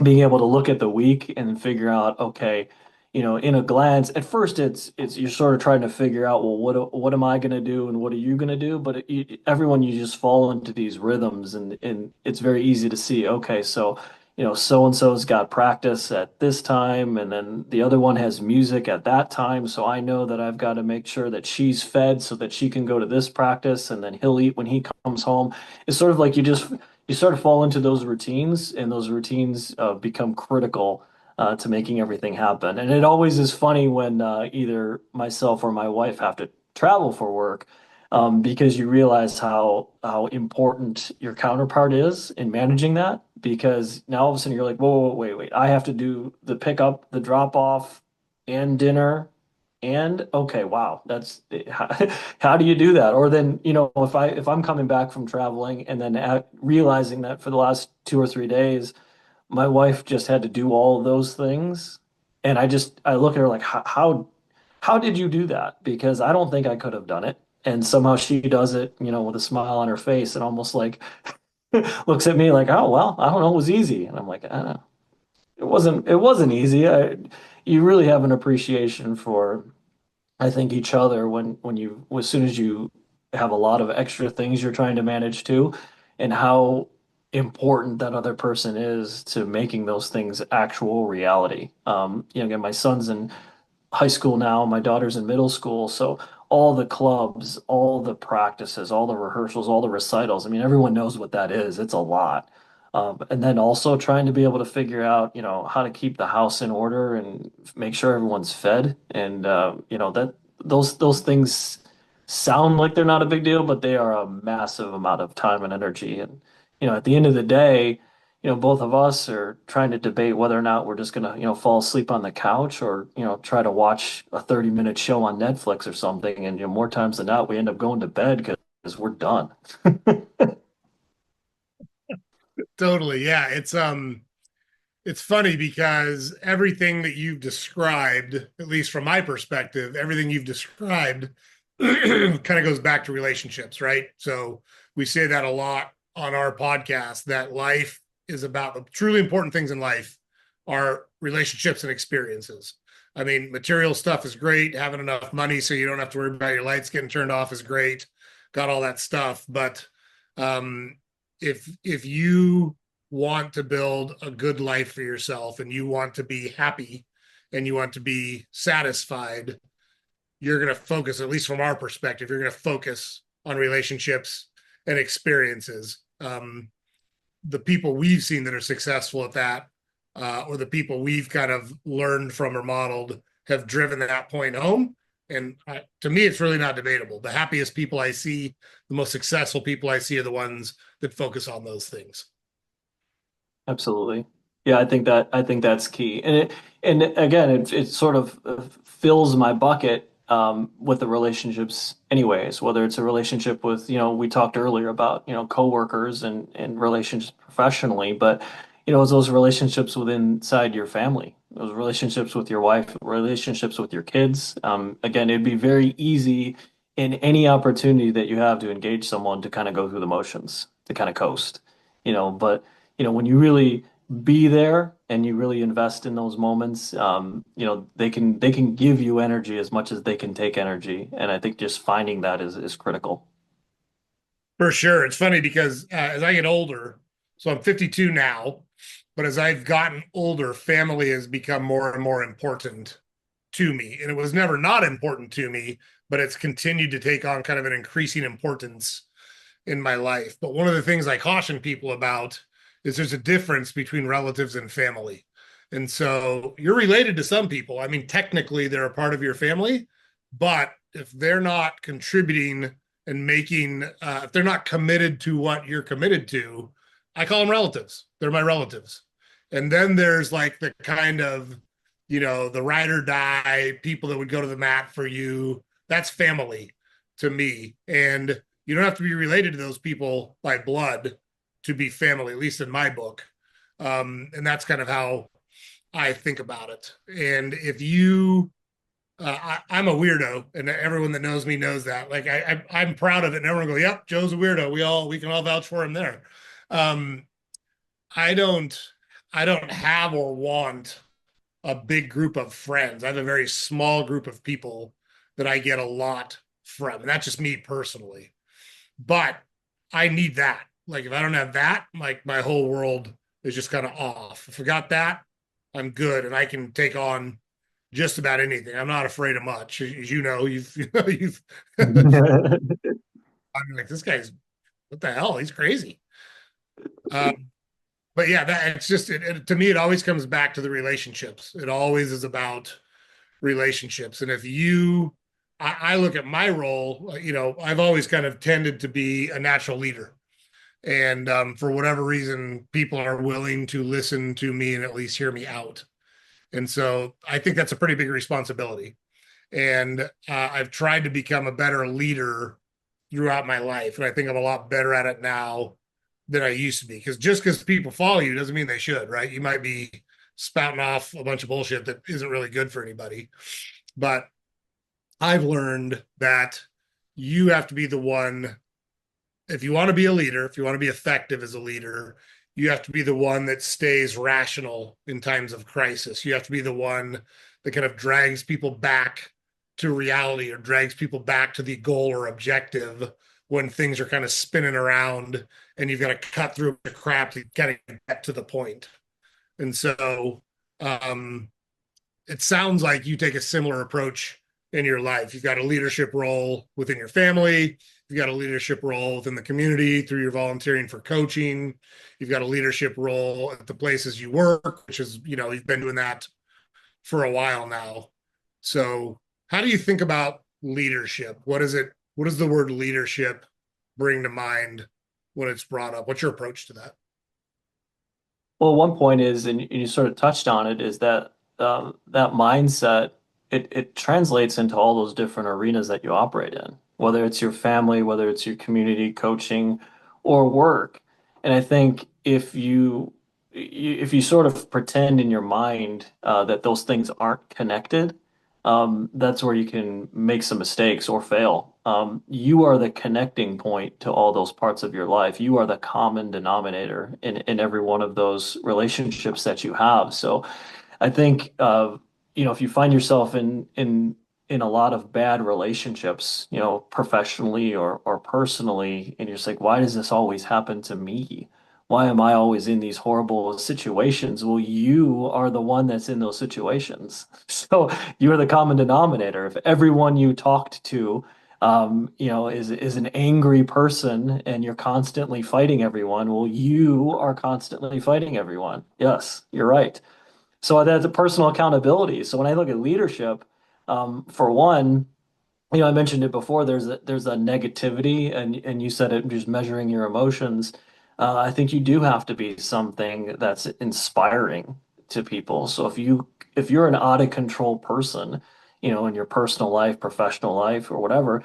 being able to look at the week and figure out, okay, in a glance, at first it's you're sort of trying to figure out, well, what am I going to do and what are you going to do? But everyone, you just fall into these rhythms, and it's very easy to see, okay, so so and so's got practice at this time, and then the other one has music at that time. So I know that I've got to make sure that she's fed so that she can go to this practice, and then he'll eat when he comes home. It's sort of like you sort of fall into those routines, and those routines become critical to making everything happen. And it always is funny when either myself or my wife have to travel for work, because you realize how important your counterpart is in managing that. Because now all of a sudden you're like, whoa, whoa, wait, wait, I have to do the pickup, the drop off, and dinner. And okay, wow, that's how do you do that? Or then, if I'm coming back from traveling and then realizing that for the last 2 or 3 days, my wife just had to do all of those things, and I look at her like, how did you do that? Because I don't think I could have done it. And somehow she does it, with a smile on her face and almost like looks at me like, oh, well, I don't know, it was easy. And I'm like, I don't know. It wasn't easy. You really have an appreciation for, I think, each other as soon as you have a lot of extra things you're trying to manage too, and how important that other person is to making those things actual reality. Again, my son's in high school now, my daughter's in middle school, so all the clubs, all the practices, all the rehearsals, all the recitals, I mean, everyone knows what that is. It's a lot. And then also trying to be able to figure out, how to keep the house in order and make sure everyone's fed. And that those things sound like they're not a big deal, but they are a massive amount of time and energy. And at the end of the day, both of us are trying to debate whether or not we're just gonna, fall asleep on the couch, or, try to watch a 30-minute show on Netflix or something. And, more times than not, we end up going to bed because we're done. Totally. Yeah. It's funny because everything that you've described, at least from my perspective, everything you've described kind of goes back to relationships, right? So we say that a lot on our podcast, that life is about the truly important things in life are relationships and experiences. I mean, material stuff is great. Having enough money so you don't have to worry about your lights getting turned off is great. Got all that stuff. But um, if you want to build a good life for yourself and you want to be happy and you want to be satisfied, you're going to focus, at least from our perspective, you're going to focus on relationships and experiences. The people we've seen that are successful at that, or the people we've kind of learned from or modeled, have driven that point home. And to me, it's really not debatable. The happiest people I see, the most successful people I see, are the ones that focus on those things. Absolutely. Yeah, I think that's key. And again, it sort of fills my bucket with the relationships anyways, whether it's a relationship with, we talked earlier about, coworkers and relationships professionally, but it's those relationships within inside your family, those relationships with your wife, relationships with your kids. Again, it'd be very easy in any opportunity that you have to engage someone to kind of go through the motions, to kind of coast, but when you really be there and you really invest in those moments, they can give you energy as much as they can take energy, and I think just finding that is critical. For sure. It's funny because as I get older, so I'm 52 now, but as I've gotten older, family has become more and more important to me. And it was never not important to me, but it's continued to take on kind of an increasing importance in my life. But one of the things I caution people about is there's a difference between relatives and family. And so you're related to some people. I mean, technically, they're a part of your family, but if they're not contributing and making, if they're not committed to what you're committed to, I call them relatives. They're my relatives. And then there's like the kind of, the ride or die people that would go to the mat for you. That's family to me. And you don't have to be related to those people by blood to be family, at least in my book. And that's kind of how I think about it. And if you, I'm a weirdo, and everyone that knows me knows that. Like I'm proud of it, and everyone go, "Yep, Joe's a weirdo." We can all vouch for him there. Um, I don't, I don't have or want a big group of friends. I have a very small group of people that I get a lot from, and that's just me personally. But I need that. Like if I don't have that, like my whole world is just kind of off. If I got that, I'm good and I can take on just about anything. I'm not afraid of much. As you know, you've I'm like, this guy's what the hell? He's crazy. Um, but yeah, that it's just to me, it always comes back to the relationships. It always is about relationships. And if you I look at my role, I've always kind of tended to be a natural leader. And for whatever reason, people are willing to listen to me and at least hear me out. And so I think that's a pretty big responsibility. And I've tried to become a better leader throughout my life. And I think I'm a lot better at it now than I used to be. Because just because people follow you doesn't mean they should, right? You might be spouting off a bunch of bullshit that isn't really good for anybody. But I've learned that you have to be the one, if you want to be a leader, if you want to be effective as a leader, you have to be the one that stays rational in times of crisis. You have to be the one that kind of drags people back to reality or drags people back to the goal or objective when things are kind of spinning around and you've got to cut through the crap to kind of get to the point. And so um, it sounds like you take a similar approach in your life. You've got a leadership role within your family. You've got a leadership role within the community through your volunteering for coaching. You've got a leadership role at the places you work, which is, you've been doing that for a while now. So, how do you think about leadership? What is it? What does the word leadership bring to mind when it's brought up? What's your approach to that? Well, one point is, and you sort of touched on it, is that that mindset it translates into all those different arenas that you operate in, whether it's your family, whether it's your community, coaching, or work. And I think if you sort of pretend in your mind that those things aren't connected, that's where you can make some mistakes or fail. you are the connecting point to all those parts of your life. You are the common denominator in every one of those relationships that you have. So I think if you find yourself in a lot of bad relationships, professionally or personally, and you're just like, why does this always happen to me? Why am I always in these horrible situations? Well, you are the one that's in those situations. So you're the common denominator. If everyone you talked to, is an angry person and you're constantly fighting everyone, well, you are constantly fighting everyone. Yes, you're right. So that's a personal accountability. So when I look at leadership, for one, I mentioned it before. There's a negativity, and you said it, just measuring your emotions. I think you do have to be something that's inspiring to people. So if you're an out of control person, in your personal life, professional life, or whatever,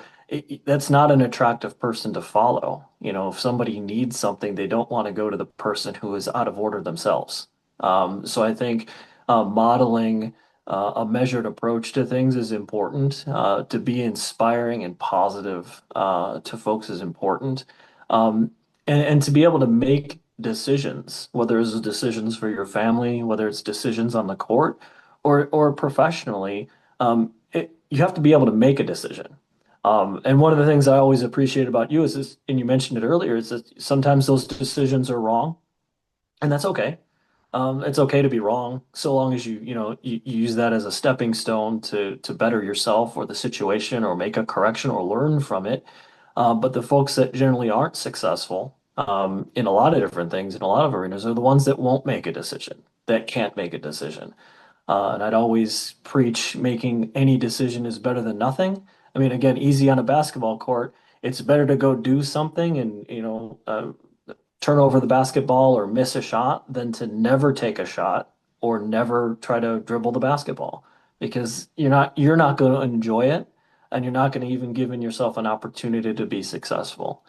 that's not an attractive person to follow. If somebody needs something, they don't want to go to the person who is out of order themselves. So I think modeling a measured approach to things is important. To be inspiring and positive to folks is important. And to be able to make decisions, whether it's decisions for your family, whether it's decisions on the court or professionally, you have to be able to make a decision. And one of the things I always appreciate about you is this, and you mentioned it earlier, is that sometimes those decisions are wrong, and that's okay. It's okay to be wrong, so long as you use that as a stepping stone to better yourself or the situation or make a correction or learn from it. But the folks that generally aren't successful in a lot of different things, in a lot of arenas, are the ones that won't make a decision, that can't make a decision. And I'd always preach making any decision is better than nothing. I mean, again, easy on a basketball court. It's better to go do something and, turn over the basketball or miss a shot than to never take a shot or never try to dribble the basketball because you're not going to enjoy it and you're not going to even give yourself an opportunity to be successful.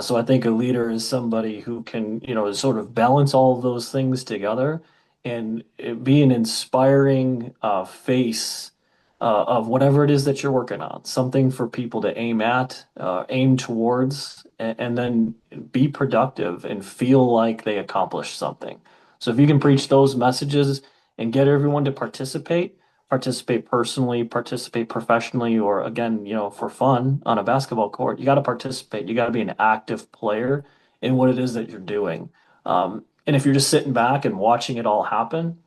So I think a leader is somebody who can, sort of balance all of those things together and be an inspiring face of whatever it is that you're working on, something for people to aim at, aim towards, and then be productive and feel like they accomplished something. So if you can preach those messages and get everyone to participate personally, participate professionally, or again, for fun on a basketball court, you got to participate. You got to be an active player in what it is that you're doing. And if you're just sitting back and watching it all happen,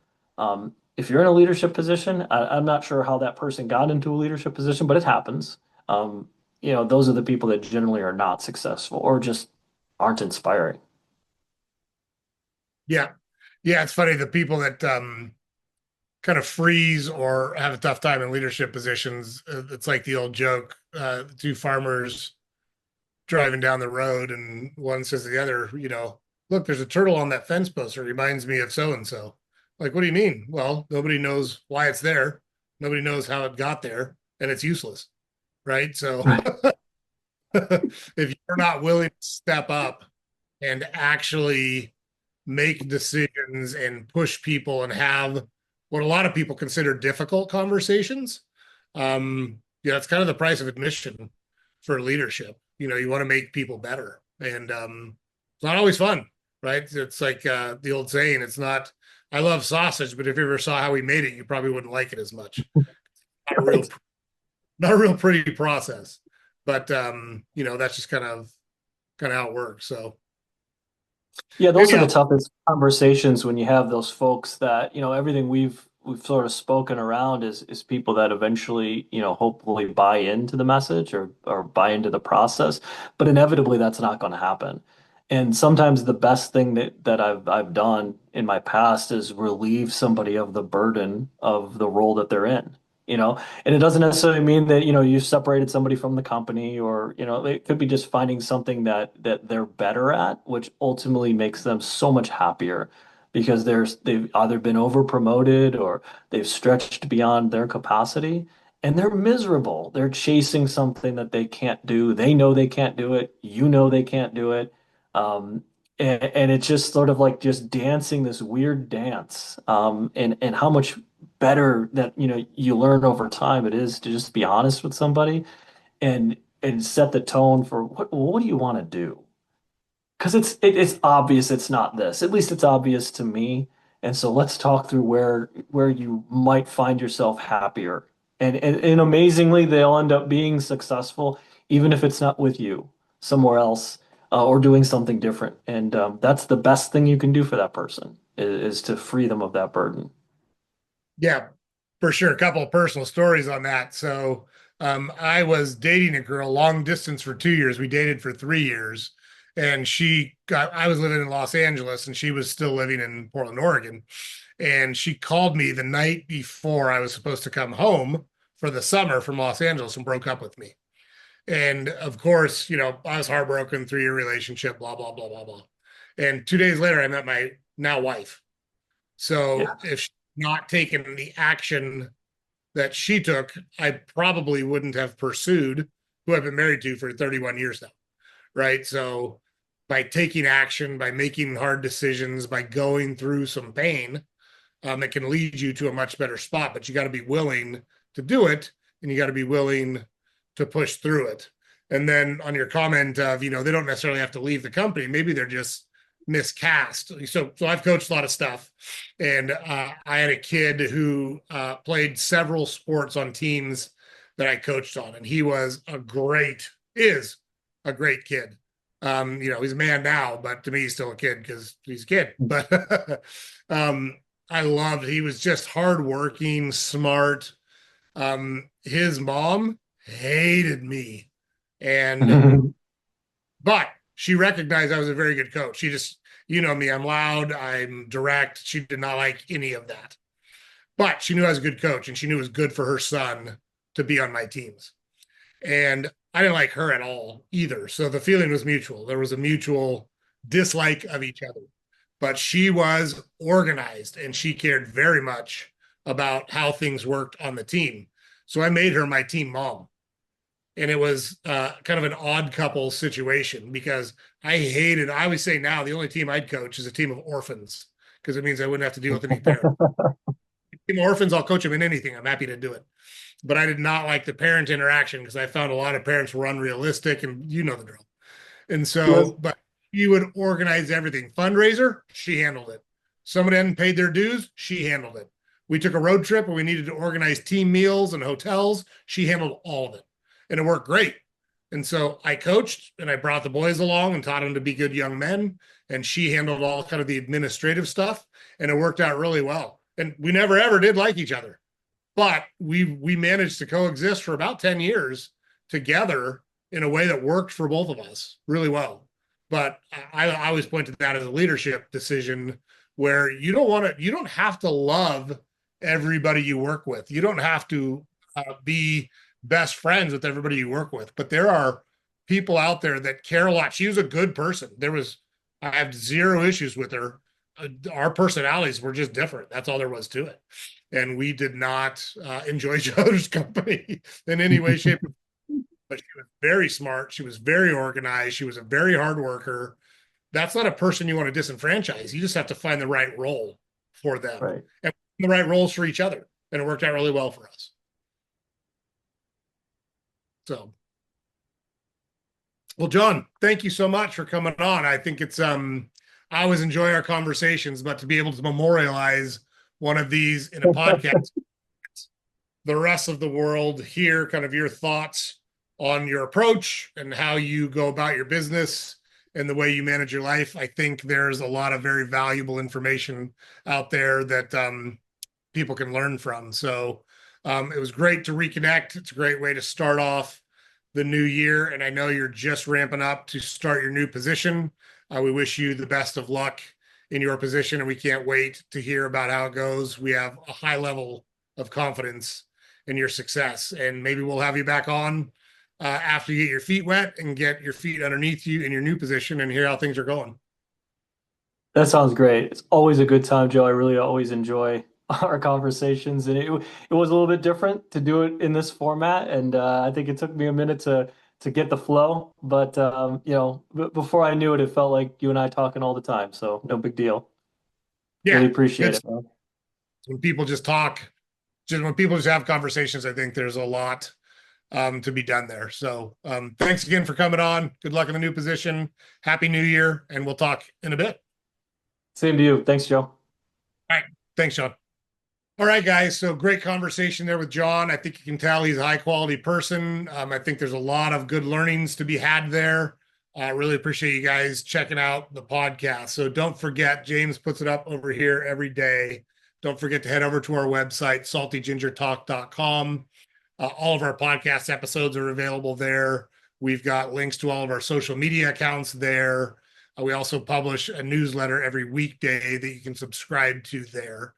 if you're in a leadership position, I'm not sure how that person got into a leadership position, but it happens. Those are the people that generally are not successful or just aren't inspiring. Yeah. Yeah, it's funny the people that kind of freeze or have a tough time in leadership positions. It's like the old joke, two farmers driving down the road, and one says to the other, look, there's a turtle on that fence poster. It reminds me of so and so. Like, what do you mean? Well, nobody knows why it's there. Nobody knows how it got there, and it's useless, right? So if you're not willing to step up and actually make decisions and push people and have what a lot of people consider difficult conversations, it's kind of the price of admission for leadership. You want to make people better, and it's not always fun, right? It's like the old saying, it's not, I love sausage, but if you ever saw how we made it, you probably wouldn't like it as much. Not a real Right. not a real pretty process, but that's just kind of how it works. So Yeah, those are the anyhow, toughest conversations when you have those folks that, everything we've sort of spoken around is people that eventually, hopefully buy into the message or buy into the process, but inevitably that's not going to happen. And sometimes the best thing that I've done in my past is relieve somebody of the burden of the role that they're in. And it doesn't necessarily mean that, you've separated somebody from the company or, it could be just finding something that they're better at, which ultimately makes them so much happier because they've either been over promoted or they've stretched beyond their capacity and they're miserable. They're chasing something that they can't do. They know they can't do it. You know they can't do it. Um, and it's just sort of like just dancing this weird dance. And how much better that you learn over time it is to just be honest with somebody and and set the tone for what do you want to do? Because it's obvious it's not this. At least it's obvious to me. And so let's talk through where you might find yourself happier. And amazingly, they'll end up being successful, even if it's not with you, somewhere else, or doing something different. And that's the best thing you can do for that person is to free them of that burden. Yeah, for sure. A couple of personal stories on that. So, I was dating a girl long distance for 2 years. We dated for 3 years, and I was living in Los Angeles, and she was still living in Portland, Oregon. And she called me the night before I was supposed to come home for the summer from Los Angeles and broke up with me. And of course, I was heartbroken, 3 year relationship, blah, blah, blah, blah, blah. And 2 days later, I met my now wife. So Yeah. if she'd not taken the action that she took, I probably wouldn't have pursued who I've been married to for 31 years now. Right. So by taking action, by making hard decisions, by going through some pain, it can lead you to a much better spot. But you got to be willing to do it, and you got to be willing to push through it. And then on your comment of, they don't necessarily have to leave the company. Maybe they're just miscast. So I've coached a lot of stuff, and I had a kid who played several sports on teams that I coached on, and he is a great kid. He's a man now, but to me, he's still a kid because he's a kid. But he was just hardworking, smart. His mom hated me, and but she recognized I was a very good coach. She just, me, I'm loud, I'm direct. She did not like any of that, but she knew I was a good coach, and she knew it was good for her son to be on my teams. And I didn't like her at all either. So the feeling was mutual. There was a mutual dislike of each other. But she was organized, and she cared very much about how things worked on the team. So I made her my team mom. And it was kind of an odd couple situation because I always say now the only team I'd coach is a team of orphans because it means I wouldn't have to deal with any parents. Team of orphans, I'll coach them in anything. I'm happy to do it. But I did not like the parent interaction because I found a lot of parents were unrealistic, and you know the drill. And Yes. so, but she would organize everything. Fundraiser, she handled it. Somebody hadn't paid their dues, she handled it. We took a road trip and we needed to organize team meals and hotels. She handled all of it, and it worked great. And so I coached and I brought the boys along and taught them to be good young men. And she handled all kind of the administrative stuff, and it worked out really well. And we never ever did like each other, but we managed to coexist for about 10 years together in a way that worked for both of us really well. But I always point to that as a leadership decision where you don't have to love everybody you work with. You don't have to be best friends with everybody you work with, but there are people out there that care a lot. She was a good person. I have zero issues with her. Our personalities were just different. That's all there was to it. And we did not enjoy each other's company in any way, shape, or form. But she was very smart. She was very organized. She was a very hard worker. That's not a person you want to disenfranchise. You just have to find the right role for them Right. and the right roles for each other. And it worked out really well for us. So, well, John, thank you so much for coming on. I think I always enjoy our conversations, but to be able to memorialize one of these in a podcast, the rest of the world hear kind of your thoughts on your approach and how you go about your business and the way you manage your life. I think there's a lot of very valuable information out there that people can learn from. So it was great to reconnect. It's a great way to start off the new year. And I know you're just ramping up to start your new position. We wish you the best of luck in your position, and we can't wait to hear about how it goes. We have a high level of confidence in your success, and maybe we'll have you back on after you get your feet wet and get your feet underneath you in your new position and hear how things are going. That sounds great. It's always a good time, Joe. I really always enjoy our conversations, and it was a little bit different to do it in this format, and I think it took me a minute to get the flow, but before I knew it, it felt like you and I talking all the time. So no big deal. Yeah, Really appreciate good. it, man. When people just talk, just when people just have conversations, I think there's a lot to be done there. So thanks again for coming on. Good luck in the new position. Happy New Year, and we'll talk in a bit. Same to you. Thanks, Joe. All right. Thanks, Sean. All right, guys. So great conversation there with John. I think you can tell he's a high quality person. I think there's a lot of good learnings to be had there. I really appreciate you guys checking out the podcast. So don't forget, James puts it up over here every day. Don't forget to head over to our website, saltygingertalk.com. All of our podcast episodes are available there. We've got links to all of our social media accounts there. We also publish a newsletter every weekday that you can subscribe to there.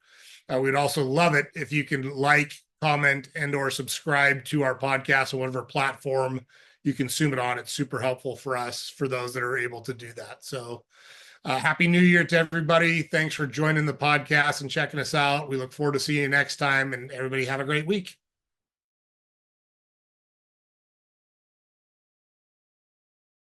We'd also love it if you can like, comment, and or subscribe to our podcast on whatever platform you consume it on. It's super helpful for us, for those that are able to do that. So happy New Year to everybody. Thanks for joining the podcast and checking us out. We look forward to seeing you next time, and everybody have a great week.